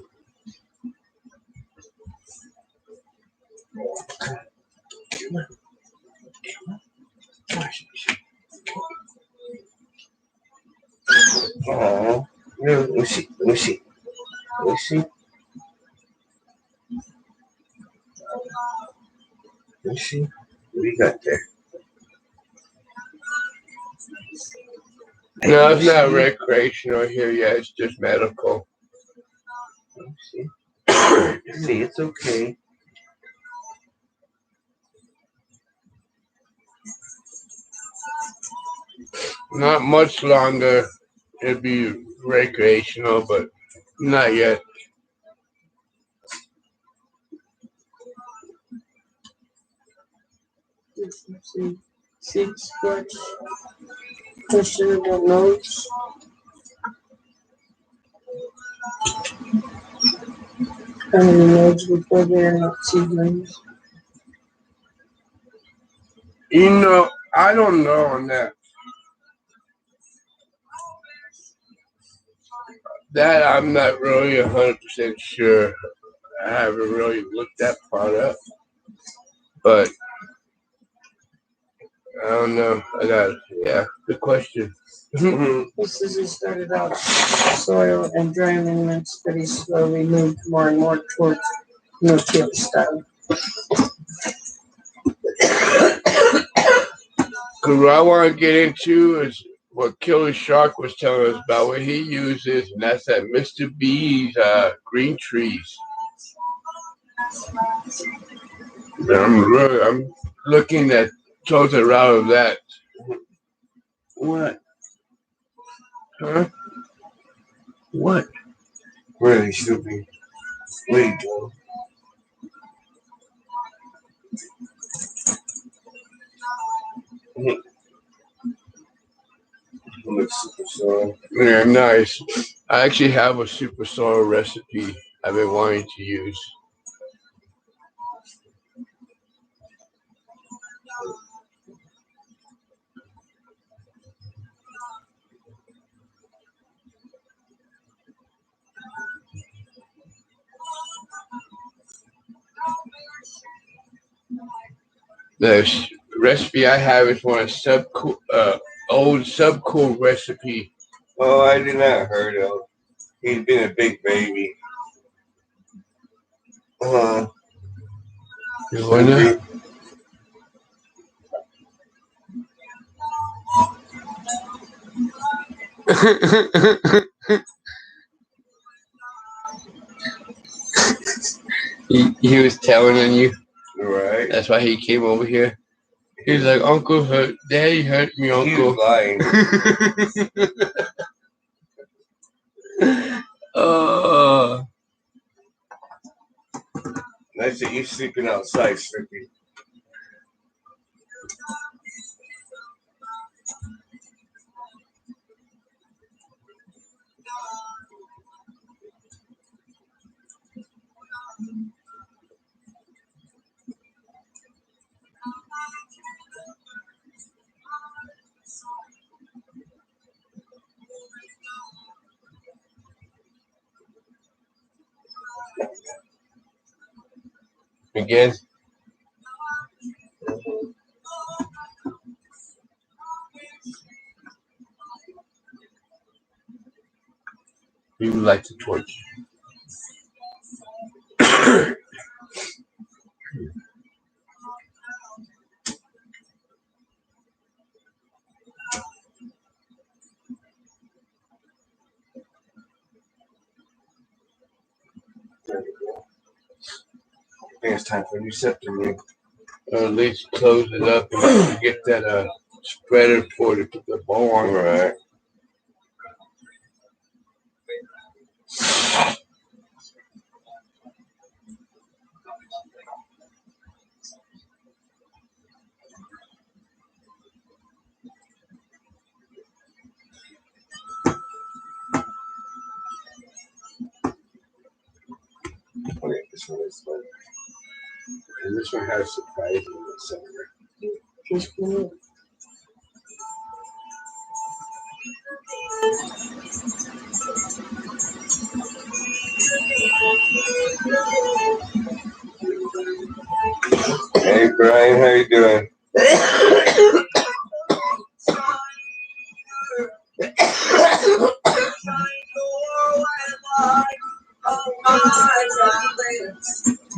Oh, let me see. Let me see. Let me see. Let me see. What do you got there? No, it's not recreational here yet. It's just medical. Let me see. See, it's okay. Not much longer. It'd be recreational, but not yet. Six scratch. Questionable notes. How many nodes before they're not seedlings? You know, I don't know on that. That I'm not really 100% sure. I haven't really looked that part up, but I don't know. Good question. This is it started out soil and dry amendments, but he slowly moved more and more towards no-till style. Because what I want to get into is what Killer Shark was telling us about what he uses, and that's that Mr. B's green trees. I'm looking at total out of that. What? Huh? What? Really stupid. Where you go? Super soil. Yeah, nice. I actually have a super soil recipe I've been wanting to use. The recipe I have is one of old Subcool recipe. Oh, I did not heard of. He's been a big baby. You wanna? he was telling on you. Right. That's why he came over here. He was like, Uncle hurt, Daddy hurt me, He Uncle. was lying. Nice that you sleeping outside, Slippy. Again. He would like to torch. I think it's time for a new scepter ring. Or at least close it up and get that spreader for to put the ball on. Right. Okay, this one is like. And this one has surprise in the center. Just cool. Hey Brian, how you doing?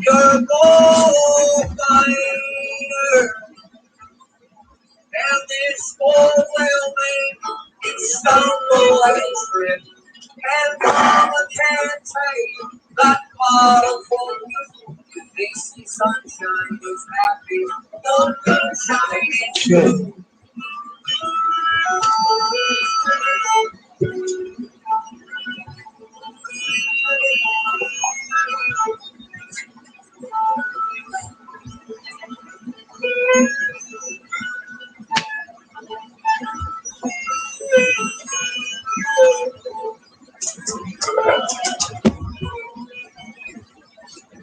You're a gold fire, and this whole will make it stumble and trip. And mama can't take that bottle from you. They see sunshine is happy, no sunshine is true.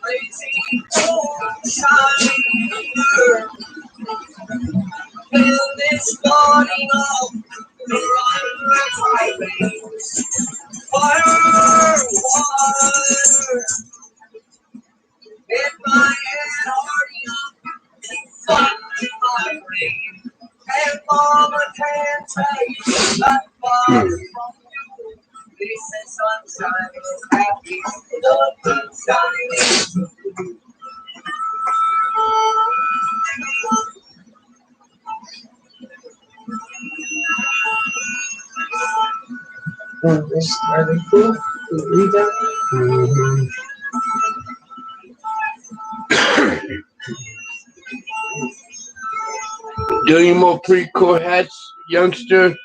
Lazy shiner, fill this morning up the right veins. Fire, water, in my head, hardy up, find my brain. And mama can't take that far from you. This is sunshine is happy, the sunshine is true. Are they cool? Read that? Do any more pretty cool hats, youngster?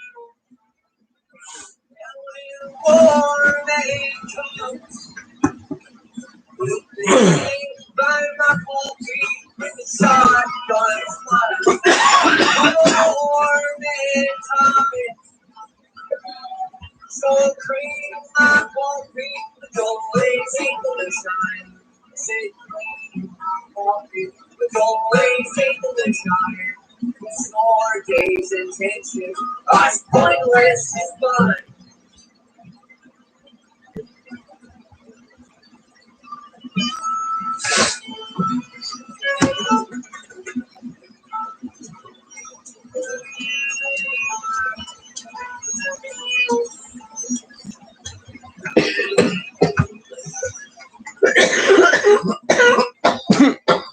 So cream my coffee, don't lazy the shine. Say cream my coffee, don't lazy the shine. More days and tensions, I pointless is fun.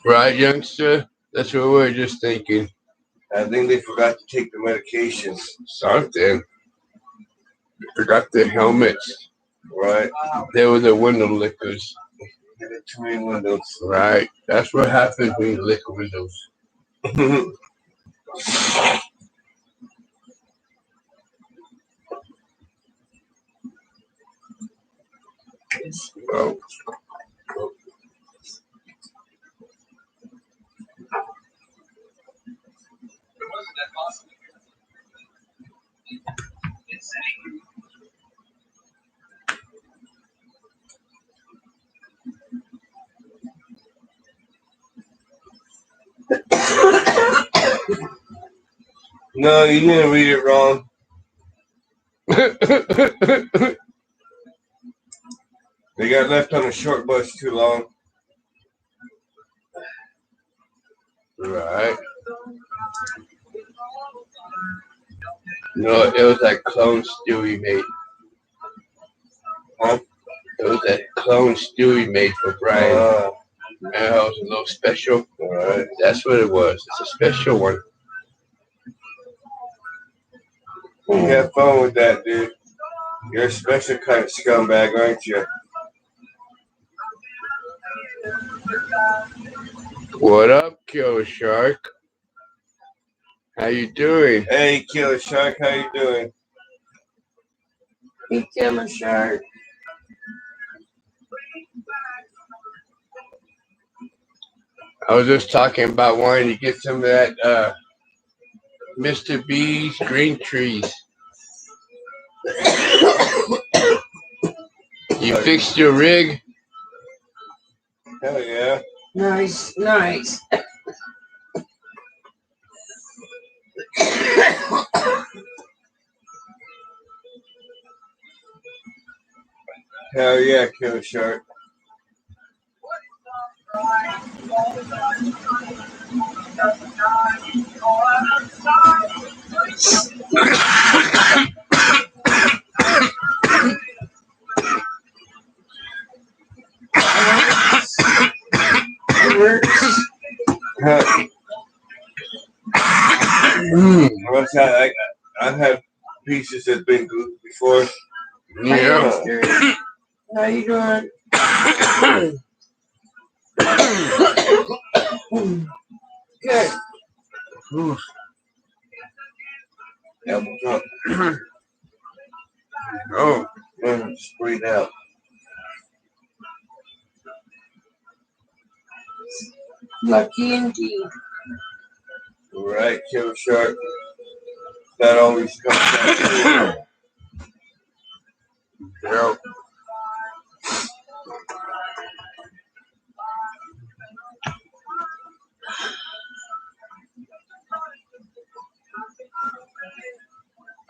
Right, youngster? That's what we were just thinking. I think they forgot to take the medications. Something. Forgot the helmets. Right? They were the window lickers. Had too many windows. Right. That's what happens when you lick windows. Oh. No, you didn't read it wrong. They got left on a short bus too long. Right. No, it was that clone Stewie made. Huh? It was that clone Stewie made for Brian. And it was a little special. Alright. That's what it was. It's a special one. You have fun with that, dude. You're a special kind of scumbag, aren't you? What up, Killer Shark? How you doing? Hey, Killer Shark, how you doing? Hey, Killer Shark. I was just talking about wanting to get some of that Mr. B's green trees. You fixed your rig? Hell yeah. Nice, nice. Hell yeah, Killer Shark. I've had pieces that's been good before. Yeah. How you doing? Good. Yeah, what's up? Oh, Just breathe out. Lucky indeed. Right, Killer Shark. That always comes out. yeah.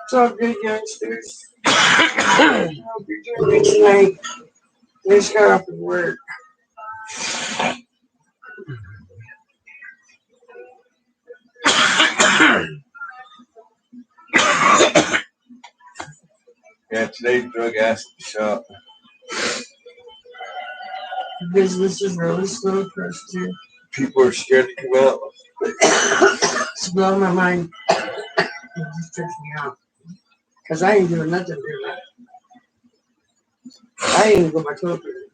It's all good, youngsters. I hope you're doing good tonight. I just got off of work. Yeah, today's drug acid shop. Business is really slow for us too. People are scared to come out. It's blowing my mind. It just trips me out. Because I ain't doing nothing different. I ain't even go my toilet paper.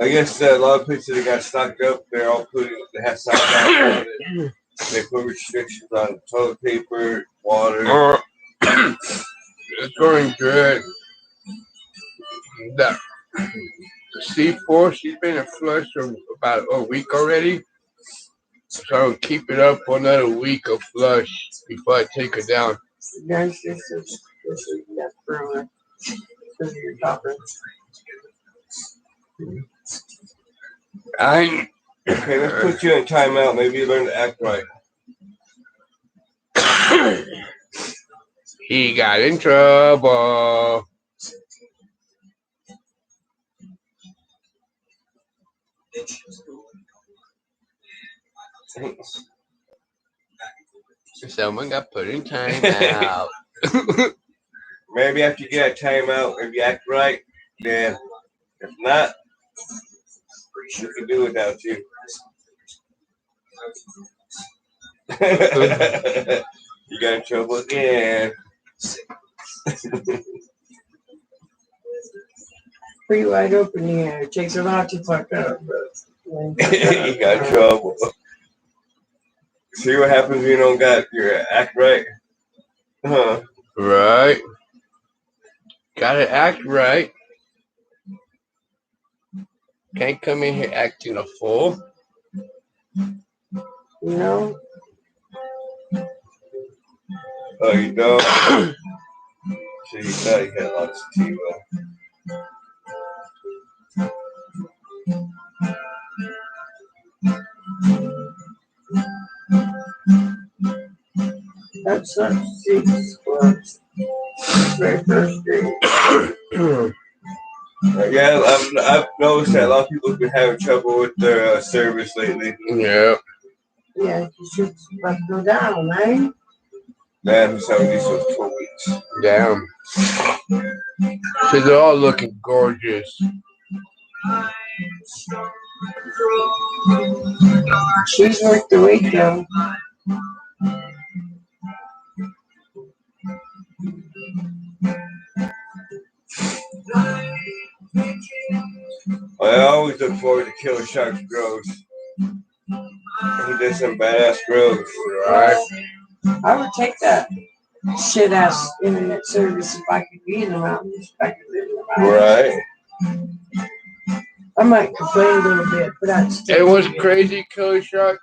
I guess a lot of places that got stocked up, they're all putting, they have stocked out on it. They put restrictions on toilet paper, water. It's going good. The C4, she's been in flush for about a week already. So keep it up for another week of flush before I take her down. Guys, this is that for because of your topic. Okay, let's put you in timeout. Maybe you learn to act right. He got in trouble. Someone got put in timeout. Maybe after you get a timeout, if you act right, then if not, we can do without you. You got in trouble again. Pretty wide open here. It takes a lot to fuck up, but You got in trouble. See what happens when you don't got your act right? Huh? Right. Gotta act right. Can't come in here acting a fool. No. Oh, you don't? So you thought you had lots of tea, That's not 6 clubs. Very first day. Yeah, I've noticed that a lot of people have been having trouble with their service lately. Yeah. Yeah, you should about to go down, right? Man, some of these was 2 weeks. Damn. So they're all looking gorgeous. She's worth the wait though. I always look forward to Killer Shark's grows. He did some badass grows. Right. I would take that shit ass internet service if I could be in the mountains. If I could live in the mountains. Right. I might complain a little bit, but that's It was crazy, Killer Shark.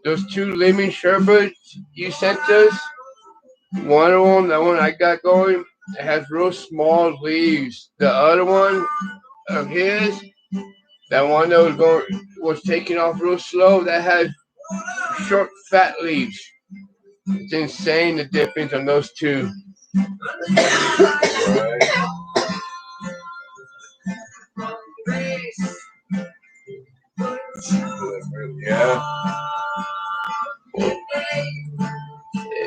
Those 2 lemon sherbets you sent us, one of them, the one I got going, it has real small leaves. The other one of his, that one that was taking off real slow, that has short, fat leaves. It's insane the difference on those 2. Right. Yeah.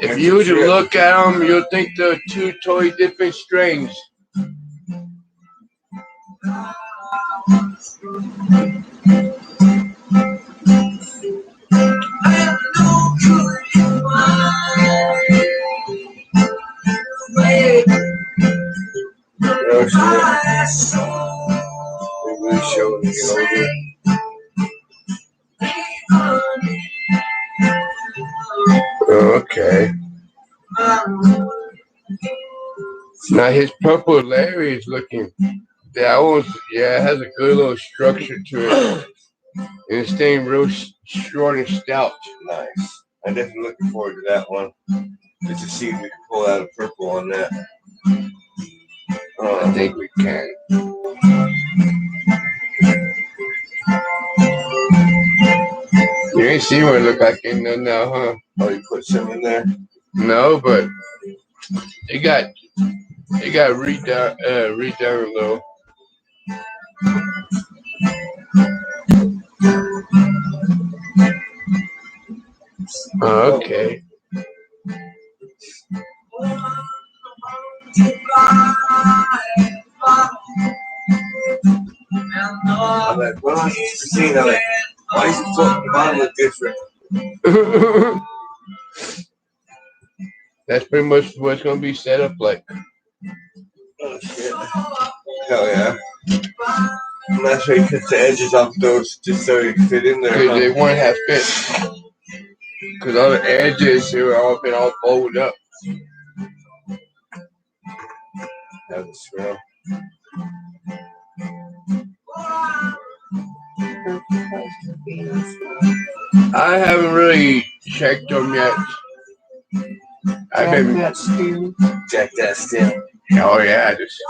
If you were to look at them, you'll think they're two totally different strains. Okay. Now his Purple Larry is looking. That one's, yeah, it has a good little structure to it. And it's staying real short and stout. Nice. I'm definitely looking forward to that one. Just to see if we can pull out a purple on that. I think we can. You ain't seen what it look like in there now, huh? Oh, you put some in there? No, but it got redone a little. Okay. I'm like, well, I'm seeing that. Why is the bottom look different? That's pretty much what it's gonna be set up like. Oh shit! Hell yeah! And that's why you cut the edges off those just so you fit in there. Because they wouldn't have fit. Because all the edges, they were all been all folded up. Have the smell. I haven't really checked them yet. I've been Jack that stem. oh yeah, just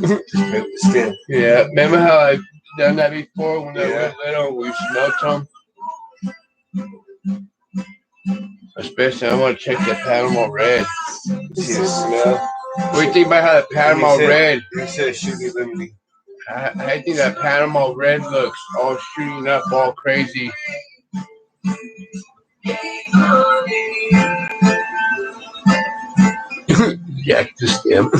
Just move the stem. yeah. Remember how I done that before when they were little? We smelt them. Especially, I want to check the Panama Red. See the smell? What do you think about how the Panama Red? You said it should be limited. I think that Panama Red looks all shooting up, all crazy. Yeah, the stem.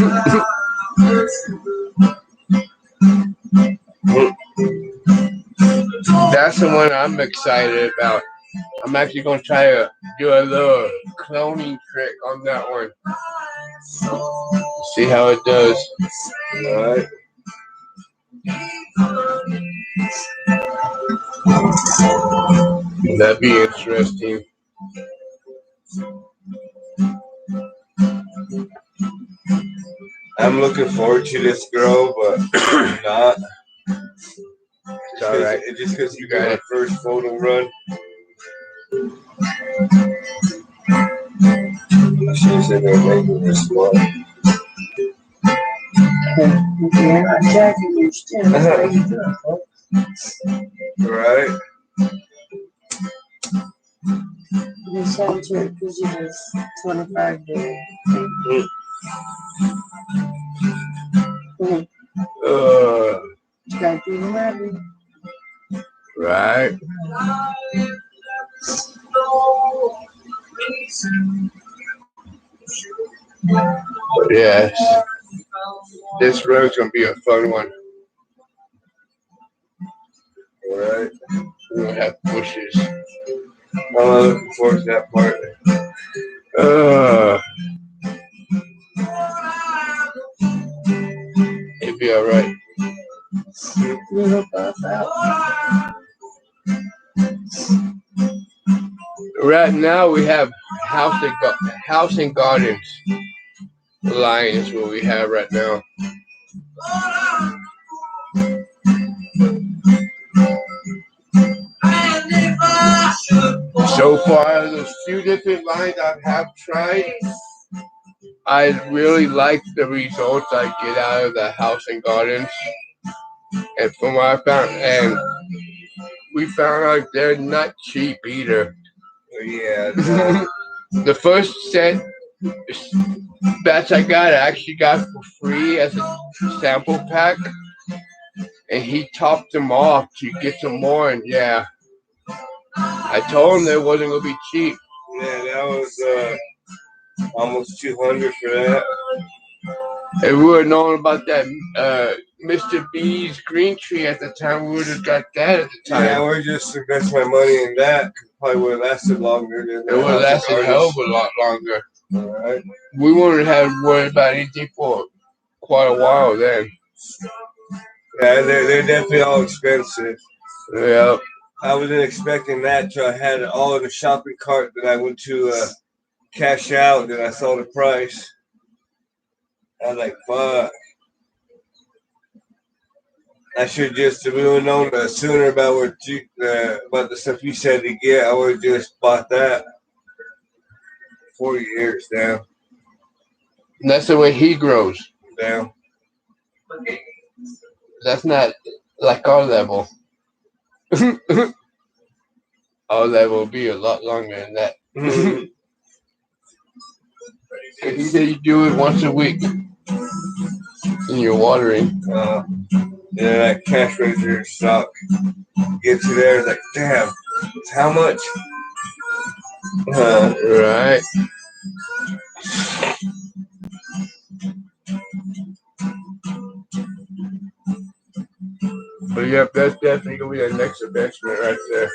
That's the one I'm excited about. I'm actually going to try to do a little cloning trick on that one. See how it does. Alright. That'd be interesting. I'm looking forward to this grow, but not. It's alright. Just because you got a first photo run. She was in there making her smart. You're not jacking your stem. That's how you do it. Right? You sell to it because you was 25 days. Uh, Gotta be happy. right. But yes, this road's gonna be a fun one. Alright. We're gonna have bushes. I'm looking forward to that part. It'll be alright. You look us out. Right now we have House and Gardens line is what we have right now. So far, there's a few different lines I have tried. I really like the results I get out of the House and Gardens. And from what I found, and we found out they're not cheap either. Yeah. The first set batch I actually got for free as a sample pack. And he topped them off to get some more, and yeah, I told him that it wasn't gonna be cheap. Yeah, that was almost 200 for that. If we would have known about that Mr. B's green tree at the time, we would have got that at the time. Yeah, we're just investing my money in that. Probably would have lasted longer. It would have lasted a hell of a lot longer. All right. We wouldn't have worried about anything for quite a while then. Yeah, they're definitely all expensive. Yeah. I wasn't expecting that till I had it all in the shopping cart. Then I went to cash out. Then I saw the price. I was like, fuck. I should just, if we would have known sooner about about the stuff you said to get, I would have just bought that. 40 years down. And that's the way he grows. Down. That's not like our level. Our level will be a lot longer than that. He said you do it once a week. And you're watering. Yeah, that cash register stock gets you there. It's like, damn, it's how much? Right. But yep, that's definitely gonna be the next investment right there.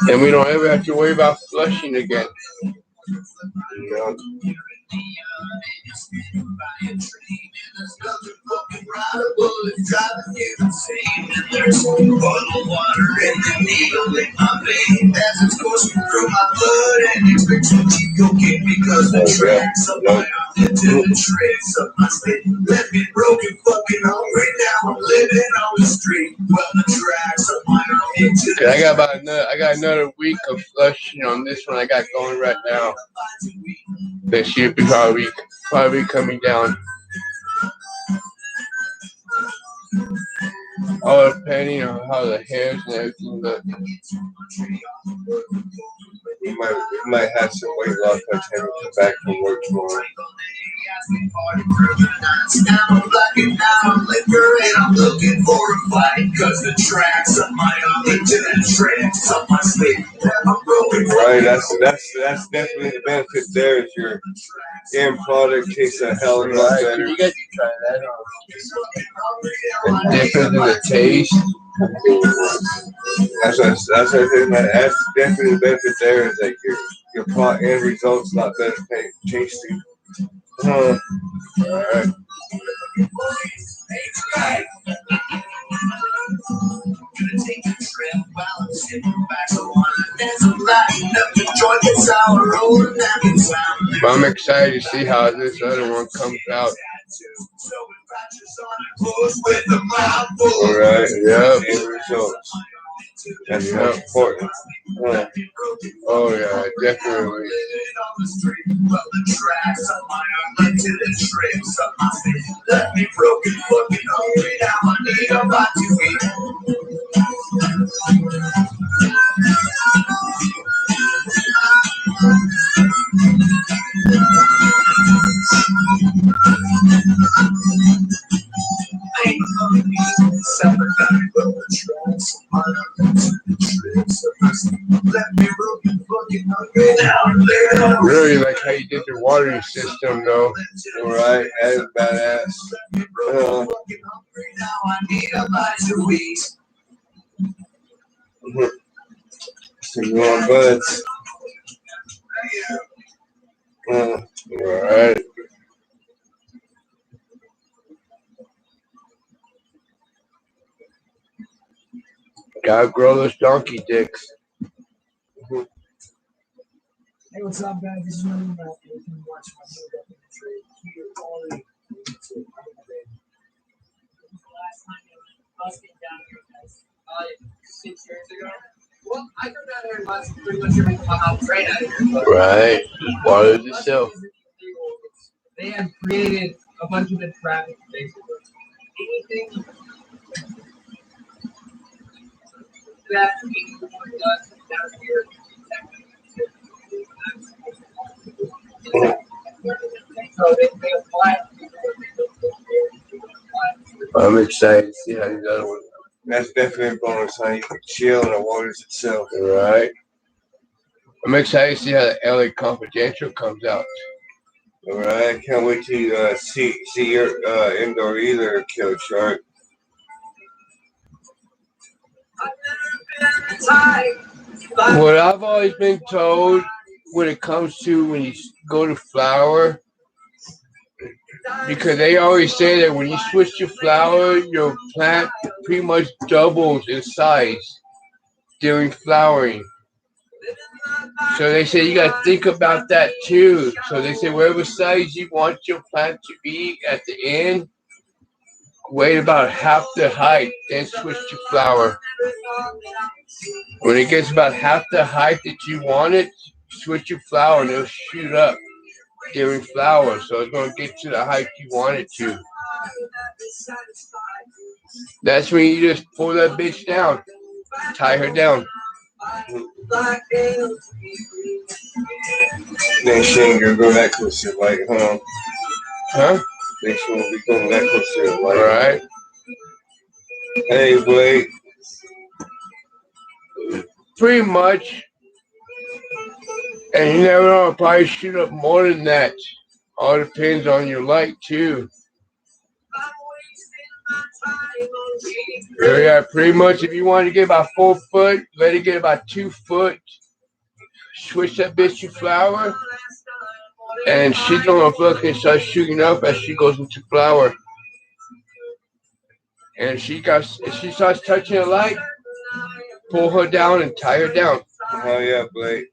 And we don't ever have to worry about flushing again. You know? There's bottled water in the needle in my vein as it's coursing through my blood and expects to keep cooking because the tracks of my arm into the tracks of my skin left me broken, fucking hungry. Now I'm living on the street. Well, the tracks of my arm into the I got another week of flushing on this one I got going right now. That should be probably coming down. All depending on how the hairs and everything look. You might have some weight loss by the time you come back from work tomorrow. I'm looking for a fight, cause the tracks of my arm into the tracks of my sleep. Right, that's definitely the benefit there. Is your end product tastes a hell of a lot better. You guys can try that on. The difference in the taste. That's definitely the benefit there. Is like your end results a lot better tasty. Alright. But I'm excited to see how this other one comes out. Alright, yeah. End results. That's most important. Oh yeah, definitely. Let me broken, fucking hungry. Now I need a bite to eat. Really like how you did your watering system though. Alright, that is badass. Some more buds. Alright. Gotta grow those donkey dicks. Hey, what's up, guys? This is Young Rap. You can watch my new documentary here on YouTube. Last time I was down here, guys, 6 years ago. Well, I come down here and watch pretty much everything on the train out here. Right. Water yourself. They have created a bunch of the traffic, basically. Anything that people does down here. I'm excited to see how these other ones That's definitely a bonus, huh? You can chill in the waters itself. Right. I'm excited to see how the LA Confidential comes out. All right, can't wait to see your indoor either, Killer Shark. What I've always been told when it comes to when you go to flower, because they always say that when you switch to flower, your plant pretty much doubles in size during flowering. So they say you got to think about that too. So they say whatever size you want your plant to be at the end, wait about half the height, then switch to flower. When it gets about half the height that you want it, switch to flower and it'll shoot up during flower. So it's going to get to the height you want it to. That's when you just pull that bitch down, tie her down. Then she ain't gonna go that close to the light, huh? Huh? Then she won't be going that close to the light. Right. Hey, Blake. Pretty much. And you never know, I'll probably shoot up more than that. All depends on your light too. Yeah, pretty much if you want to get about 4 foot, let it get about 2 foot. Switch that bitch to flower. And she's gonna fucking start shooting up as she goes into flower. And if she starts touching the light, pull her down and tie her down. Oh yeah, Blake.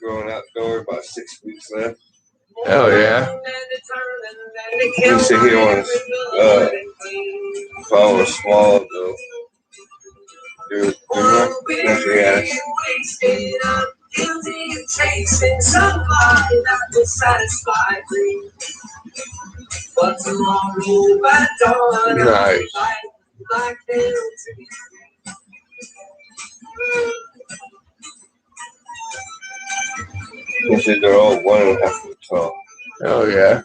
Growing outdoor, about 6 weeks left. Hell yeah. He said he wants flower small though. Dude, that's what he asked. Nice. He said they're all 1.5 foot tall. Oh yeah.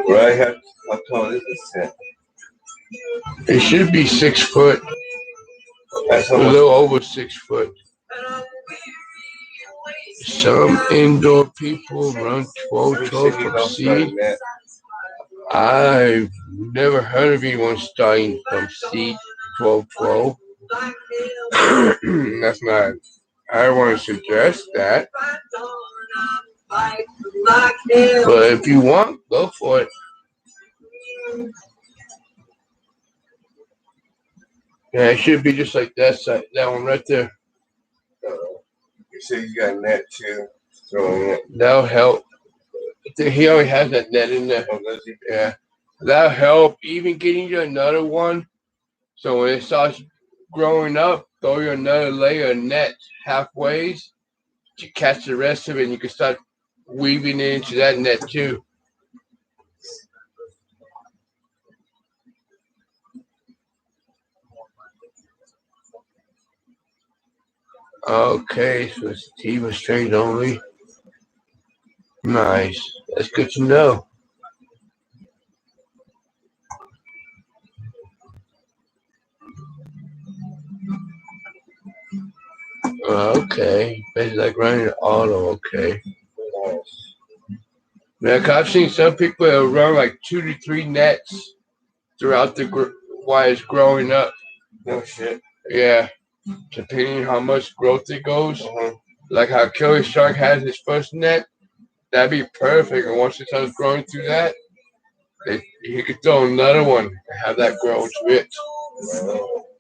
Right? How tall is this tent? It should be 6 foot. That's A little over 6 foot. Some indoor people run 12 from seed. I've never heard of anyone starting from seed 12. That's not. I don't want to suggest that. But if you want, go for it. Yeah, it should be just like that side, that one right there. You said you got a net too. Throwing it. That'll help. I think he already has that net in there. Oh, does he? Yeah. That'll help. Even getting you another one. So when it starts growing up, throw you another layer of net halfway to catch the rest of it, and you can start weaving it into that net too. Okay, so it's Tiva straight only. Nice. That's good to know. Okay. It's like running an auto, okay. Yeah, 'cause I've seen some people that run like 2 to 3 nets throughout while it's growing up. No shit. Yeah. Depending on how much growth it goes. Like how Killer Shark has his first net, that'd be perfect. And once it starts growing through that, he could throw another one and have that grow to it.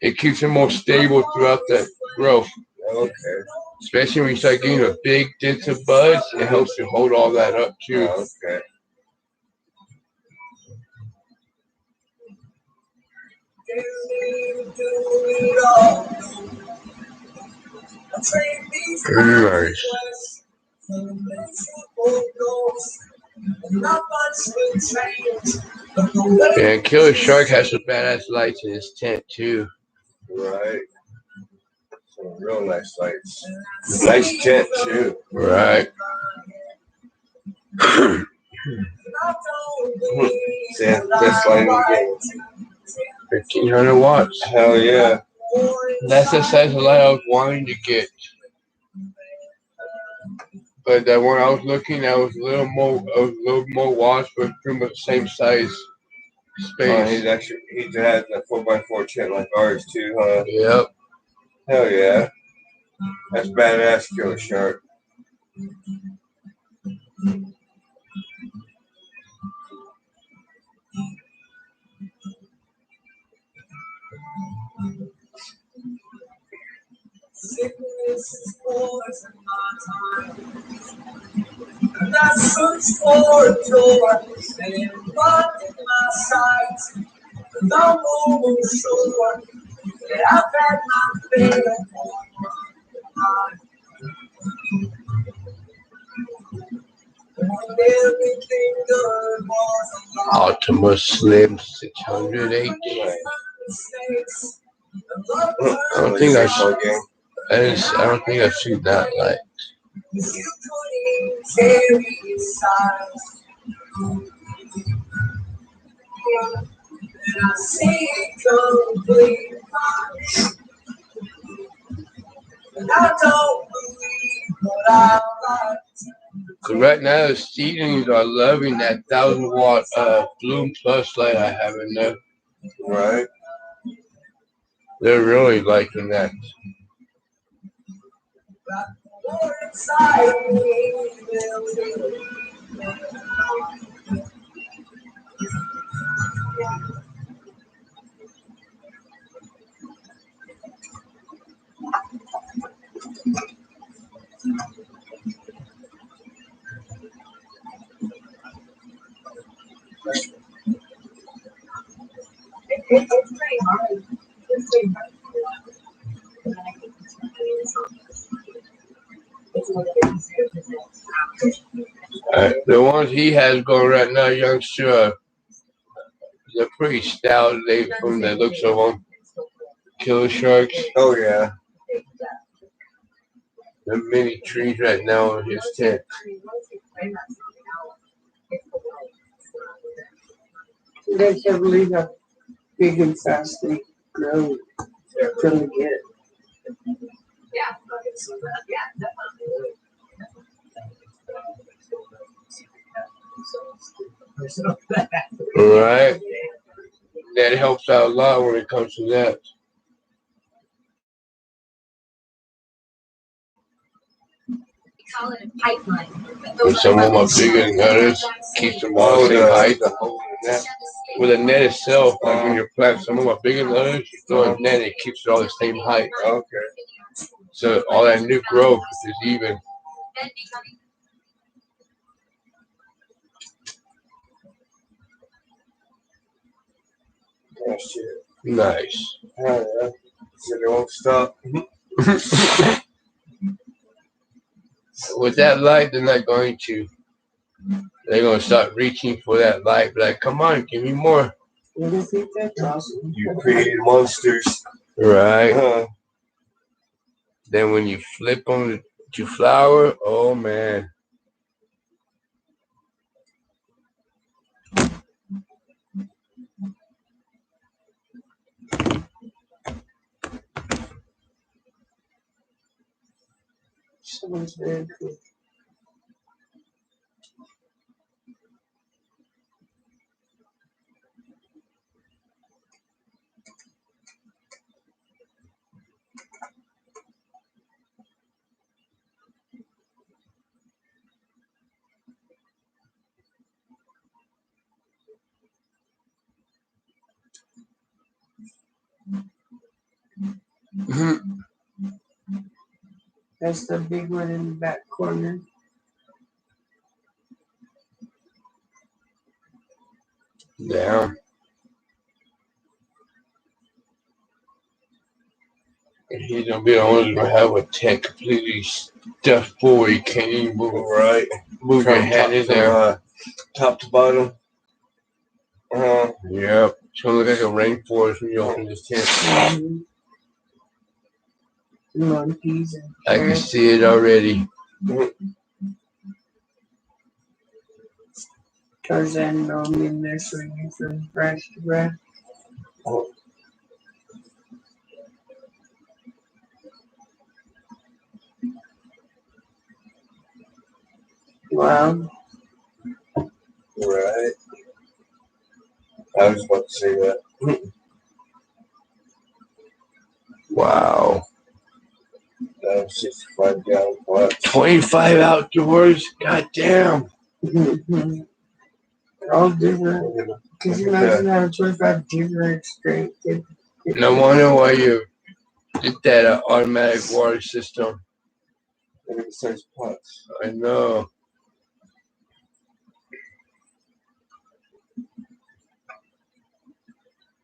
It keeps it more stable throughout that growth. Okay. Especially when you start getting a big dense of buds, it helps to hold all that up too. Okay. Very nice. And Killer Shark has some badass lights in his tent too. Right. Some real nice lights. Nice tent too. Right. Yeah, that's light in the game. 1500 watts. Hell yeah. That's the size of light I was wanting to get. But that one I was looking at was a little more watts, but pretty much the same size space. He has a 4x4 chip like ours too, huh? Yep. Hell yeah. That's badass, Killer Shark. Sickness is poison my time. And I search for a door, and blocked in my sight. And I'm almost sure that I've had my fill when everything good was a lie. Ultima Slim 608. I don't think I've seen that light. You couldn't carry size. And I see it complete. And I don't believe what I like. Cause right now the seedlings are loving that 1000-watt Bloom Plus light I have in there. Right. They're really liking that. More inside me, it's pretty hard. It's pretty hard. The ones he has going right now, youngster, they're pretty stout. They, from the looks of them, Killer Sharks. Oh yeah. The mini trees right now in his tent. They can't believe how big and fast they grow from the get. Right? That helps out a lot when it comes to that. Call it a pipeline. And some of them are bigger than others. Keeps them all the same height. With a net itself, like when you're planting, some of them are bigger than others. You throw a net, it keeps it all the same height. Okay. So all that new growth is even. Oh shit. Nice. Hell yeah. So they won't stop. With that light, they're not going to. They're going to start reaching for that light. Be like, come on, give me more. What do you think that's awesome? You created monsters. Right. Huh. Then when you flip them to flower, oh man. Someone's very cool. That's the big one in the back corner. Yeah. And he's gonna be the one who's gonna have a tent completely stuffed full. You can't even move. Right. Move your hand in there. Top to bottom. Yep. It's gonna look like a rainforest when you open this tent. Mm-hmm. Monkeys and I can parrots. see it already. Tarzan normally in there swinging from branch to branch. Wow. Right. I was about to say that. Wow. That was 65 gallon pots. 25 outdoors? God damn. They're all different. Could you imagine having 25 different straight? No wonder why you did that automatic water system. Look at the size pots. I know.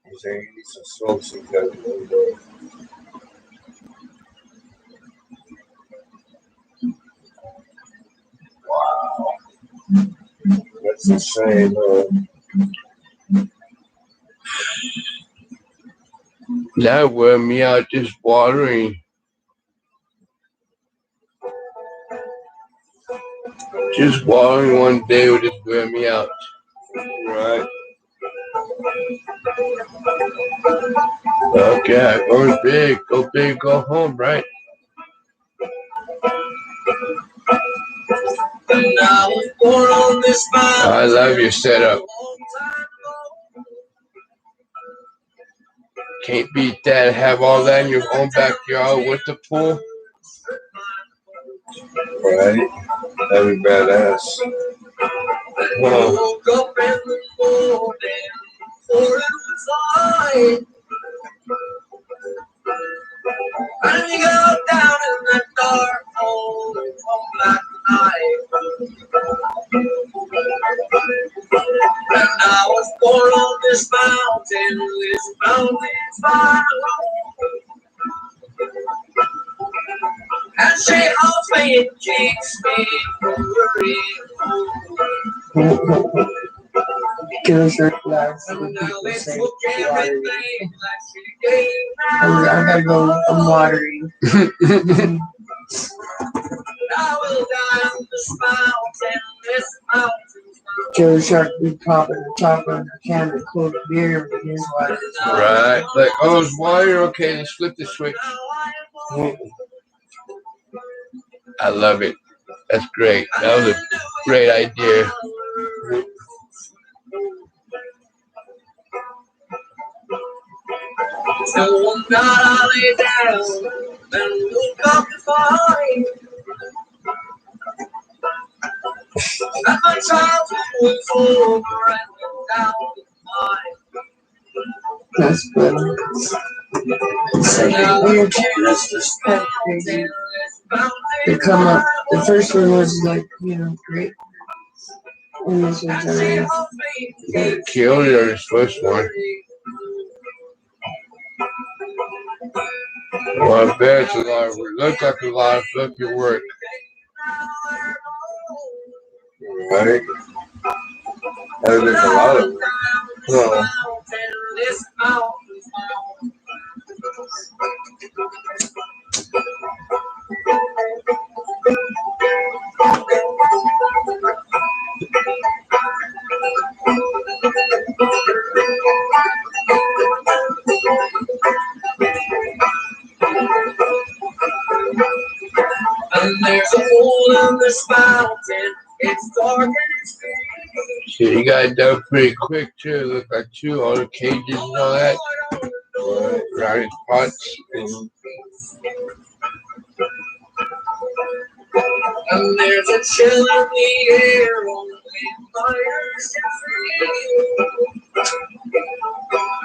You're saying you need some smoke so you got to Wow. That's insane, That wear me out just watering. Just watering one day would just wear me out. Right. Okay, going big. Go big, go home, right? And I was born on this mountain. I love your setup. Can't beat that. Have all that in your own backyard with the pool. Right. That'd be badass. Well, woke up in the morning before it was light. And you go down in that dark hole of black night. And I was born on this mountain fire. And she holds me and keeps me from worrying. Kills her life. And now People they say took watering. everything that she gave I gotta go. I'm watering. I will die on this mountain. Killer Shark be popping the top of the can of cold beer with his water. Right. Like, oh, it's water. Okay, let's flip the switch. I love it. That's great. That was a great idea. So one night I lay down and woke up to find that my childhood was over and down the line. That's good. It's like a weird disrespect, crazy. They come up. The first one was like, great. And this one's They killed her this first one. Well, I bet it's a lot of work. Looks like a lot of fucking work. Right. That is a lot of work. And there's a hole in this mountain. It's dark and it's deep. Shit, you got it done pretty quick too. Look like two all the cages and all that. Around his pots. And there's a chill in the air. Only fires can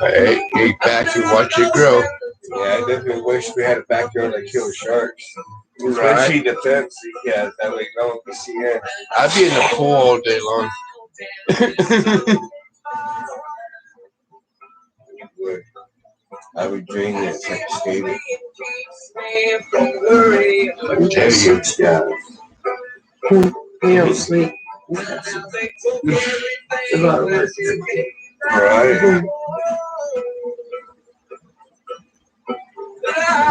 Hey, get back and watch it grow. Yeah, I definitely wish we had a backyard that killed sharks. Right. Especially the fence. Yeah, that way no one can see in. I'd be in the pool all day long. I would drain it. It's like skating. I tell you. You don't sleep. It's a lot of work. Right.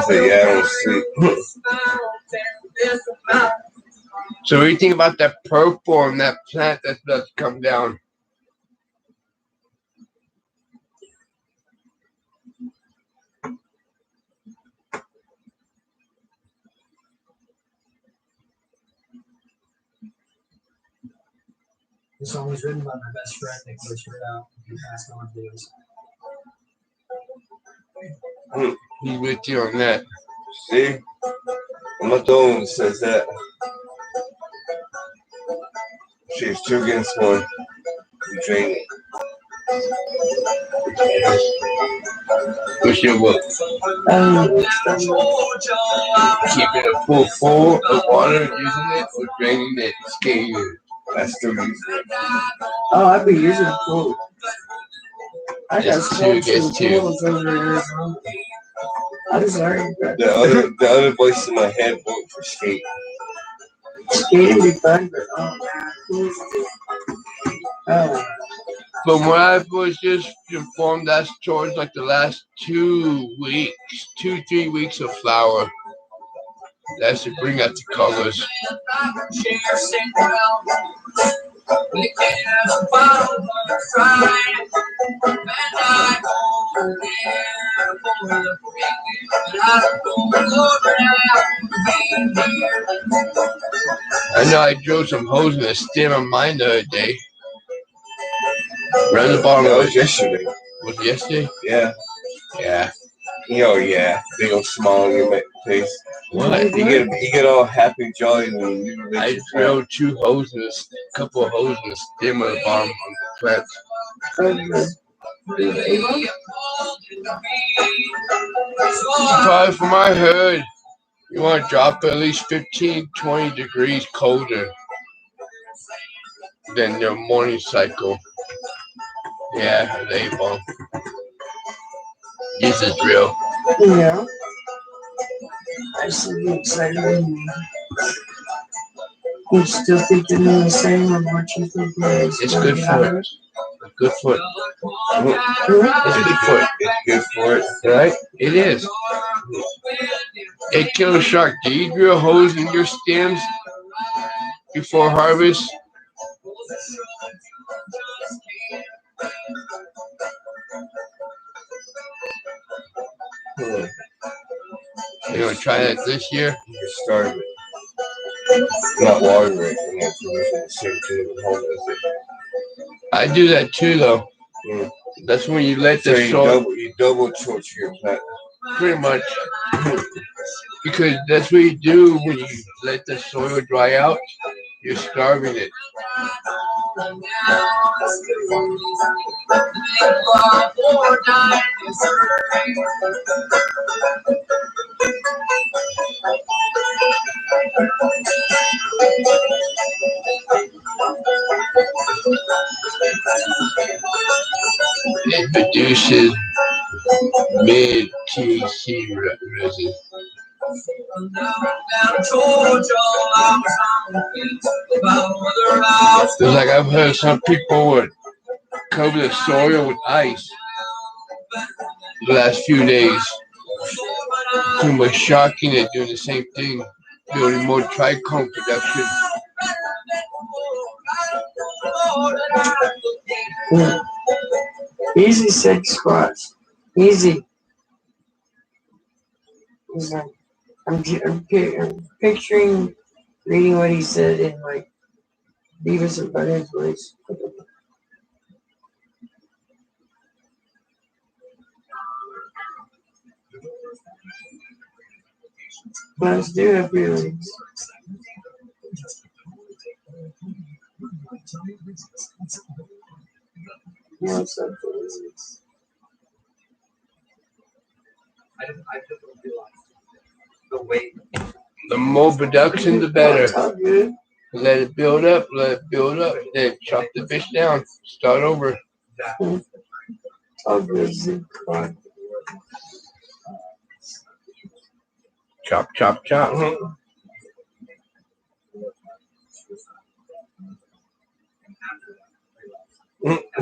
So yeah, I don't sleep. So what do you think about that purple and that plant that's about to come down? The song was written by my best friend that goes out and passed on to us. He's with you on that. See? I'm not the only one that says that. She's 2 against 1. You drain it. What's your book? Keeping it full of water, using it, or draining it, skating it. I still use it. Oh, I'd be using it full. I got That's two, small that's two. pools over there. I just learned that. The other voice in my head vote for skate. Skating be fun, but From what I was just informed, that's towards like the last 2 weeks, 2-3 weeks of flower. That's to bring out the colors. I know I drove some holes in the stem of mine the other day. Around the bottom That of was it. yesterday. Was it yesterday? Yeah. Yeah. Yeah. Big old smile on your face. What? You get all happy and jolly when you I drilled 2 holes in a couple of holes in the stem of the bottom of the plant. Probably from my heard, you want to drop at least 15-20 degrees colder than your morning cycle. Yeah, there you go. This is real. yeah. I should be excited. You still think you're doing the same or what you think it is? It's good for it. Good for it. It's good for it. It's good for it. Right? It is. Hey, Killer Shark, do you drill holes in your stems before harvest? You gonna try that this year? You start it. Not watering it. And that's the same thing with home with it. I do that too, though. That's when you let the soil. You double torture your plant. Pretty much. Because that's what you do when you let the soil dry out. You're starving it. It produces mid-THC resin. It's like I've heard some people would cover the soil with ice the last few days. Too much shocking and doing the same thing, building more trichome production. Easy 6 squats. Easy. I'm picturing reading what he said in like Beavis and Butthead's voice. Let's do it, feelings. What's up, feelings? I didn't realize the weight. The more production, the better. It's all good. Let it build up, then chop the fish down, start over. It's all good, Zeke. Chop, chop, chop.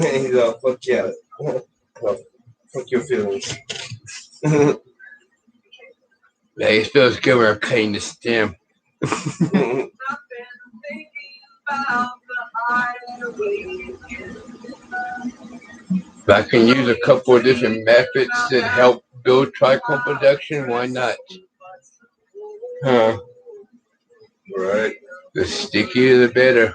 He's all, fuck yeah. Fuck your feelings. Yeah, it feels good when I'm cutting the stem. If I can use a couple of different methods that help build trichome production, why not? Huh? Right. The stickier, the better.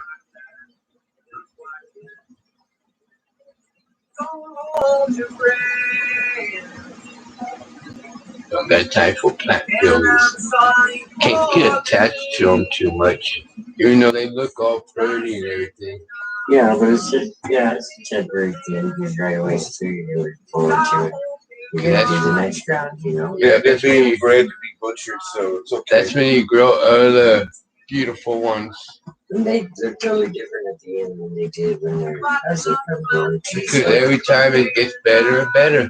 Don't got time for plant builders. Can't get attached to them too much. Even though they look all pretty and everything. Yeah, but it's just, it's a temporary thing because right away as soon as you look forward to it, you're gonna do the next round, you know. Yeah, they're being bred to be butchered, so it's okay. That's when you grow other beautiful ones. And they're totally different at the end than they did when they're as they come growing. Because every time it gets better and better.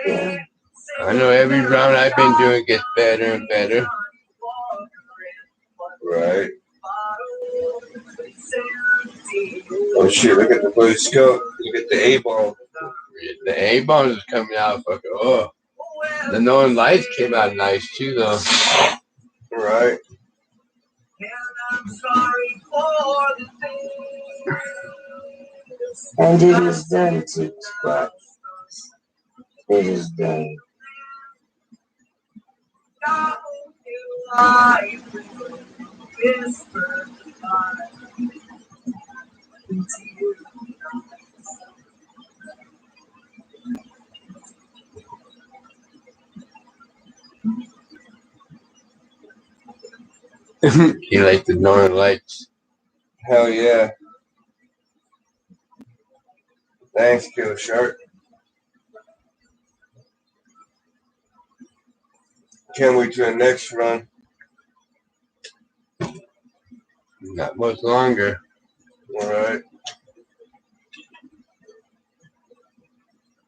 Yeah. I know every round I've been doing gets better and better. Right. Oh shit, look at the blue scope. Look at the A-bomb. The A-bomb is coming out fucking, oh. The Northern Lights came out nice too though. Right. And it is done, T-Spot. It is done. He liked the Northern Lights. Hell yeah. Thanks, Killer Shark. Can't wait to the next run. Not much longer. Alright.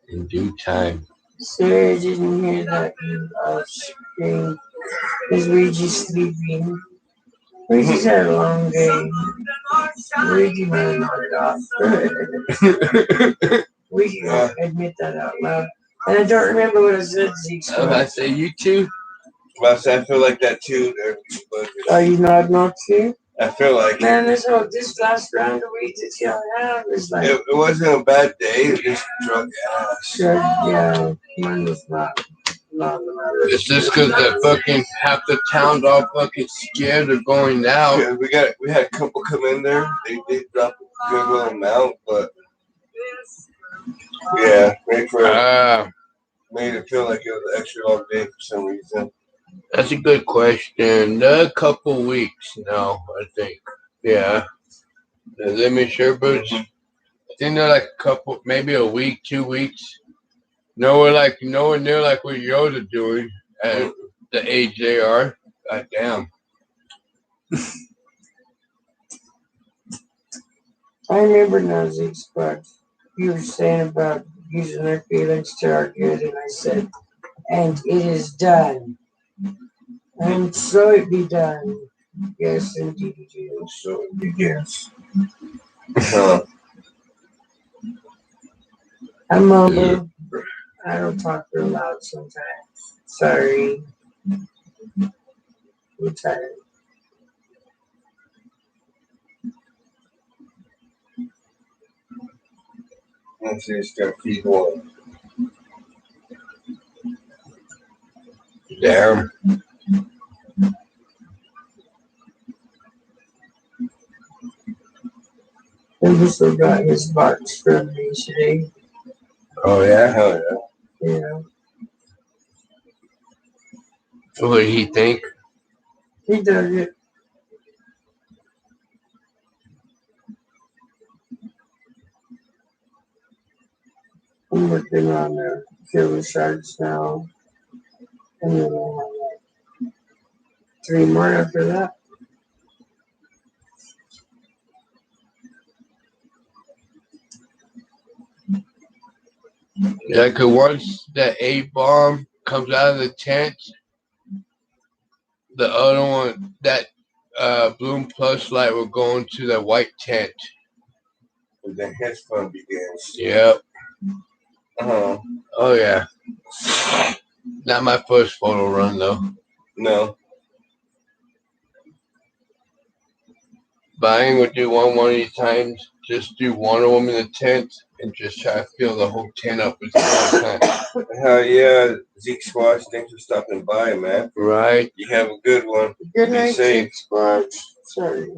In due time. Sarah didn't hear that scream. Is Luigi sleeping? Luigi's had a long day. Luigi might have knocked it off. Luigi won't admit that out loud. And I don't remember what I said, Zeke. I say you too. Well, I feel like that too. Are you nodding off too? I feel like Man, this last round of weed that you have is like it wasn't a bad day. It just drug ass. yeah, mine was not the matter. It's just because the fucking half the town's all fucking scared of going out. Yeah, we had a couple come in there. They did drop a good little amount, but yeah, made it feel like it was an extra long day for some reason. That's a good question. A couple weeks now, I think. Yeah. The limit Sherbirds, I think they're like a couple, maybe a week, 2 weeks. Nowhere near like what Yoda doing at the age they are. God damn. I remember now, Zeke Spark. You were saying about using their feelings to our good, and I said, and it is done. And so it be done. Yes, indeed. So it begins. I'm mumble. I don't talk real loud sometimes. Sorry. I'm tired. Let's just gotta feed one. Damn. Imbecile got his box from me today. Oh, yeah? Hell yeah. Yeah. What did he think? He dug it. I'm working on the killer sharks now. And then I'll have like 3 more after that. Yeah, because once the A-bomb comes out of the tent, the other one, that Bloom Plus light will go into the white tent. And the hedge fund begins. Yep. Uh-huh. Oh, yeah. Not my first photo run, though. No. But I ain't going to do one of these times. Just do one of them in the tent and just try to fill the whole tent up with the time. Hell yeah, Zeke Squash. Thanks for stopping by, man. Right. You have a good one. Good Be night, safe. Zeke Squatch. Sorry.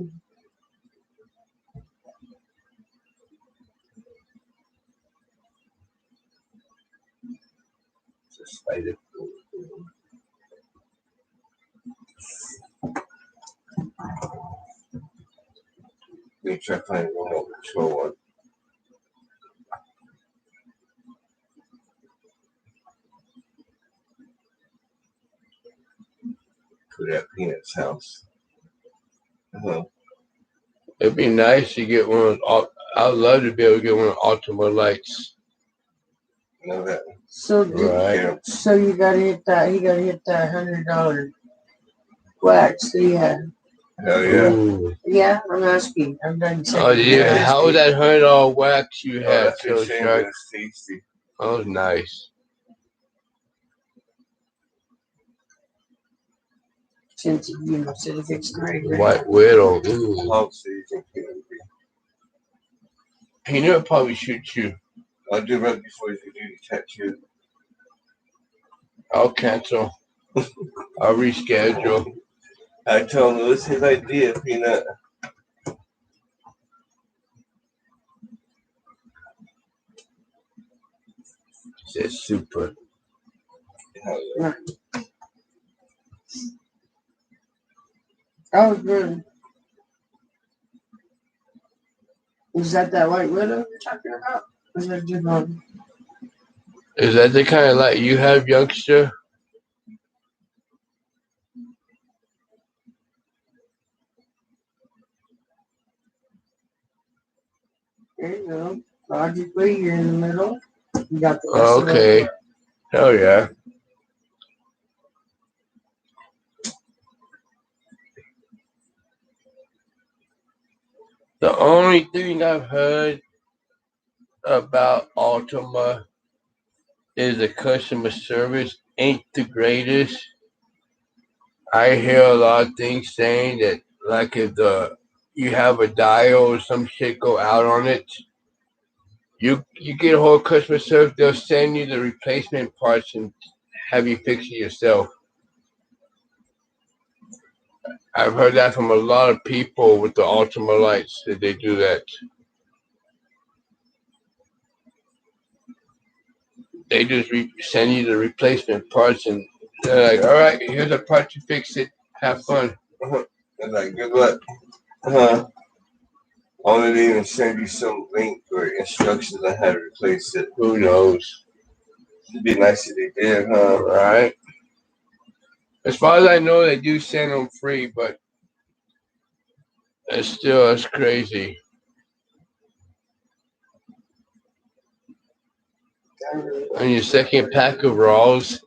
spider. Let me try to find one more control one. Put at Peanut's house. It'd be nice to get one of. I'd love to be able to get one of Ultima lights. Know that. So, Right. so you gotta hit that. You gotta hit that $100 wax. So yeah, Hell yeah. Ooh. yeah. I'm asking. I'm done. Oh yeah. How was that $100 wax you Oh, had, that's Killer insane. Shark? That's tasty. That was nice. Since said if it's great. White Widow. Ooh. I'll see you can Peanut. Peanut probably shoot you. I'll do right before you do the tattoo. I'll cancel. I'll reschedule. I told him, what's his idea, Peanut? It's super. Hell yeah. Oh, good. Is that White Widow you're talking about? Or is that a different one? Is that the kind of light you have, youngster? There you go. Logically, you're in the middle. You got the rest of it. Okay. Hell yeah. The only thing I've heard about Ultima is the customer service ain't the greatest. I hear a lot of things saying that, like, if you have a dial or some shit go out on it, you get a whole customer service, they'll send you the replacement parts and have you fix it yourself. I've heard that from a lot of people with the Ultima lights that they do that. They just send you the replacement parts and they're like, all right, here's a part to fix it. Have fun. And like, good luck. I wanted to even send you some link or instructions on how to replace it. Who knows? It'd be nice if they did, huh? Right? As far as I know, they do send them free, but that's crazy. On your second pack of Raws.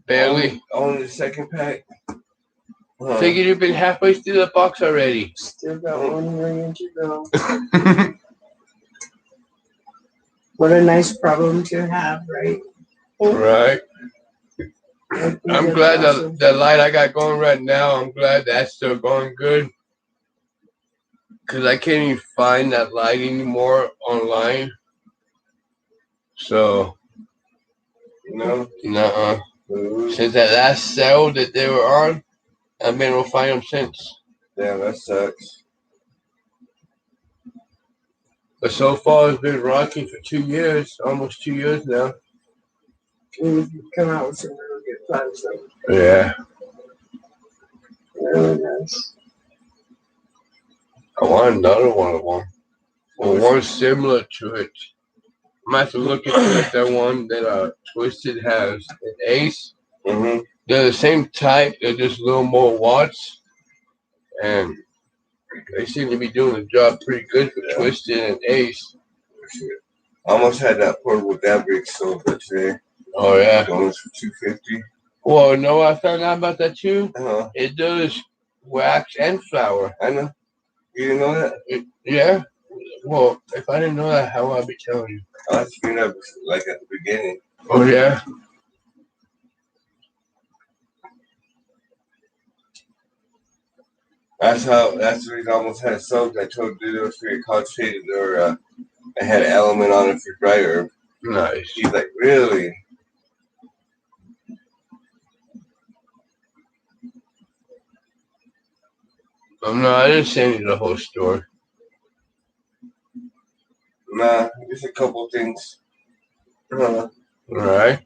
Barely. Only the second pack? Figured you've been halfway through the box already. Still got 1 million to go. What a nice problem to have, right? Right. I think I'm that's glad awesome. the light I got going right now, I'm glad that's still going good. Because I can't even find that light anymore online. So, No? nuh-uh. Ooh. Since that last sale that they were on, I've been able to find them since. Damn, that sucks. But so far, it's been rocking for 2 years, almost 2 years now. We come out with some really good plans. Yeah. Really nice. I want another one of them. Or one similar to it. I'm going to have to look into it. That one that Twisted has, an Ace. Mm-hmm. They're the same type. They're just a little more watts. And they seem to be doing the job pretty good for Twisted and Ace. I almost had that portable dab rig sold today. Oh, yeah. Going for $250. Well, no, I found out about that too. Uh-huh. It does wax and flour. I know. You didn't know that? Yeah. Well, if I didn't know that, how would I be telling you? I was screwing up like at the beginning. Oh, yeah? That's the reason I almost had it soaked. I told dude it was for your concentrated or I had an element on it for dry herb. Nice. He's like, really? No, I didn't send you the whole store. Nah, just a couple things. Uh, Alright.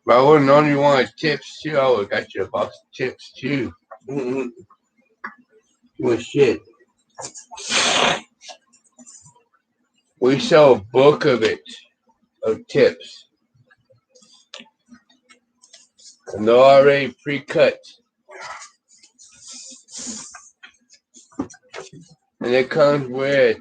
But I wouldn't only want tips too. I would have got you a box of tips too. mm-hmm. Well, shit. We sell a book of it, of tips. And they're already pre-cut. And it comes with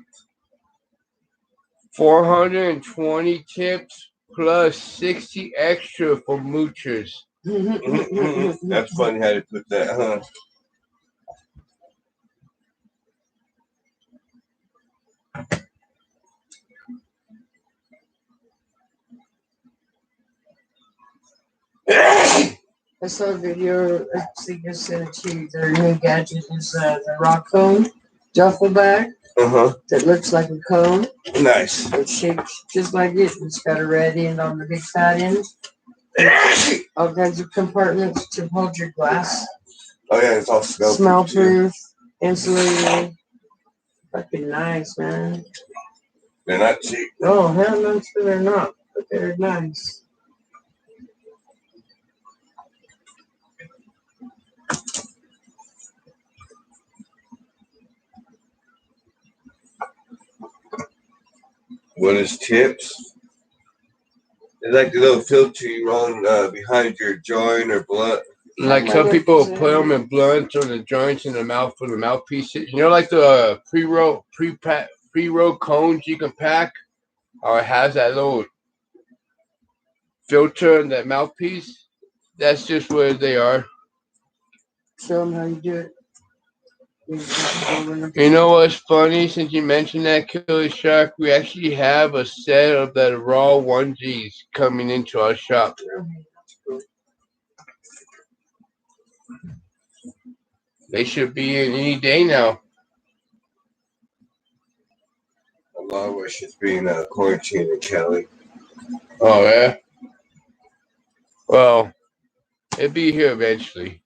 420 tips plus 60 extra for moochers. That's funny how to put that, huh? I saw a video. I think I sent it to you. Their new gadget is the rock cone duffel bag that looks like a cone. Nice. It's shaped just like it. It's got a red end on the big fat end. All kinds of compartments to hold your glass. Oh yeah, it's all Smell proof, insulated. Fucking nice, man. They're not cheap. Oh, hell no, sure they're not. But they're nice. What is tips? It's like the little filter you run behind your joint or blunt. Like some people put them in blunts or the joints in the mouth for the mouthpieces. You know, like the pre-roll cones you can pack, or it has that little filter in that mouthpiece. That's just where they are. Show them how you do it. You know what's funny? Since you mentioned that, Killer Shark, we actually have a set of that raw onesies coming into our shop. They should be in any day now. A lot of us is being quarantined in Cali. Oh, yeah? Well, it'll be here eventually.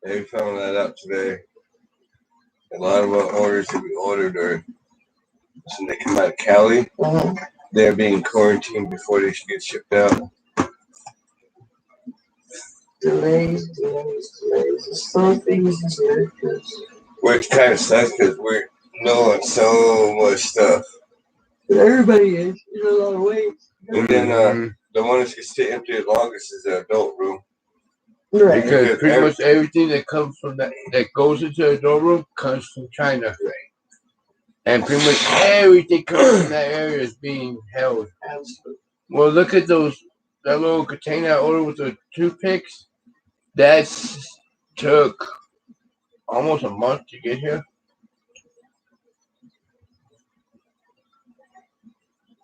They found that out today. A lot of our orders that we ordered are, when they come out of Cali, they're being quarantined before they should get shipped out. Delays. Some things is ridiculous. Which kind of sucks because we're knowing so much stuff. But everybody is in a lot of ways. And then the one that's going to stay empty the longest is the adult room. Right. Because pretty much everything that comes from that goes into the adult room comes from China. Right. And pretty much everything comes from that area is being held. Absolutely. Well, look at that little container I ordered with the toothpicks. That took almost a month to get here.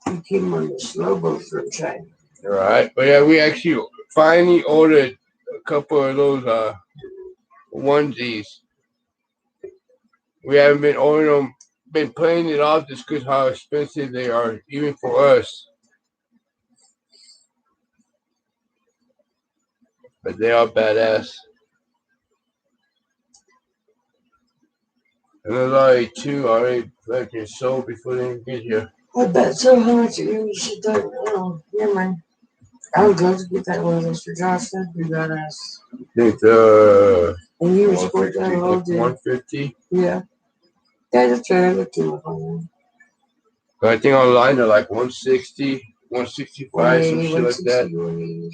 You came on the slow boat from China. All right. But yeah, we actually finally ordered a couple of those onesies. We haven't been ordering them, been playing it off just because how expensive they are, even for us. But they are badass. And there's already two already fucking sold before they even get here. I bet so. How much you should do? Oh, yeah, man. I would love to get that one of those for Josh. That'd be badass. I think And you would support that a little, dude. 150. Yeah. Yeah, that's right. I looked him up on I think online they're like 160, 165, some shit like that. 180.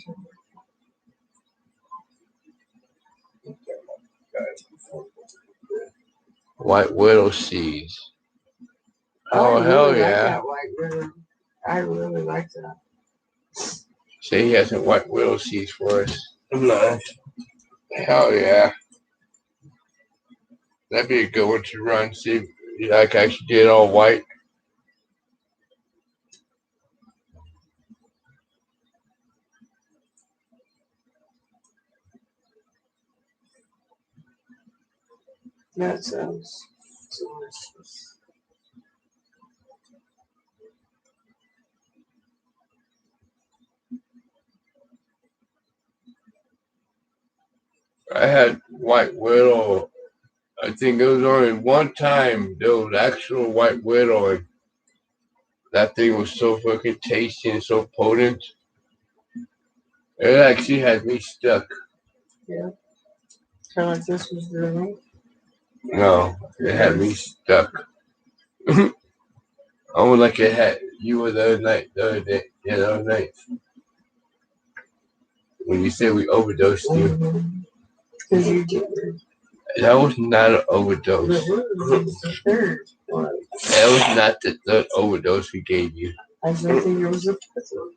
White Widow seeds. Oh, I hell really yeah. Like that White Widow. I really like that. Say he has some White Widow seeds for us. Nice. Hell yeah. That'd be a good one to run. See if I can actually get it all white. That sounds delicious. I had White Widow. I think it was only one time there was actual White Widow. And that thing was so fucking tasty and so potent. It actually had me stuck. Yeah. Kind of like this was doing me. No, it had me stuck. Almost like it had you were the other day, the other night. When you said we overdosed you. Because you did. That was not an overdose. The third one. That was not the third overdose we gave you. I don't think it was a puzzle.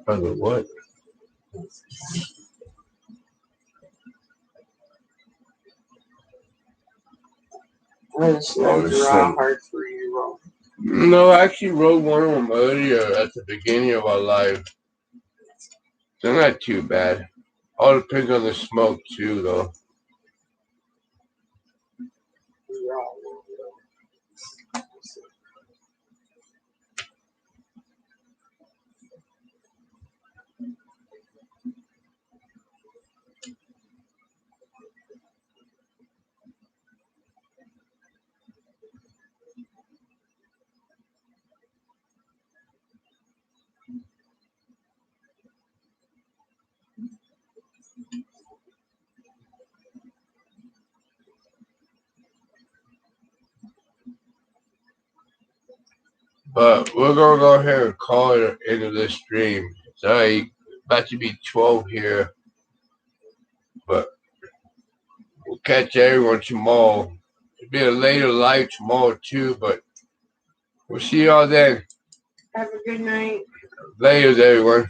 Brother, what? I just left raw heart for you, Ron. No, I actually wrote one of them earlier at the beginning of our life. They're not too bad. All depends on the smoke too, though. But we're gonna go ahead and call it the end of this stream. It's already about to be 12 here, but we'll catch everyone tomorrow. It'll be a later live tomorrow too, but we'll see y'all then. Have a good night. Later, everyone.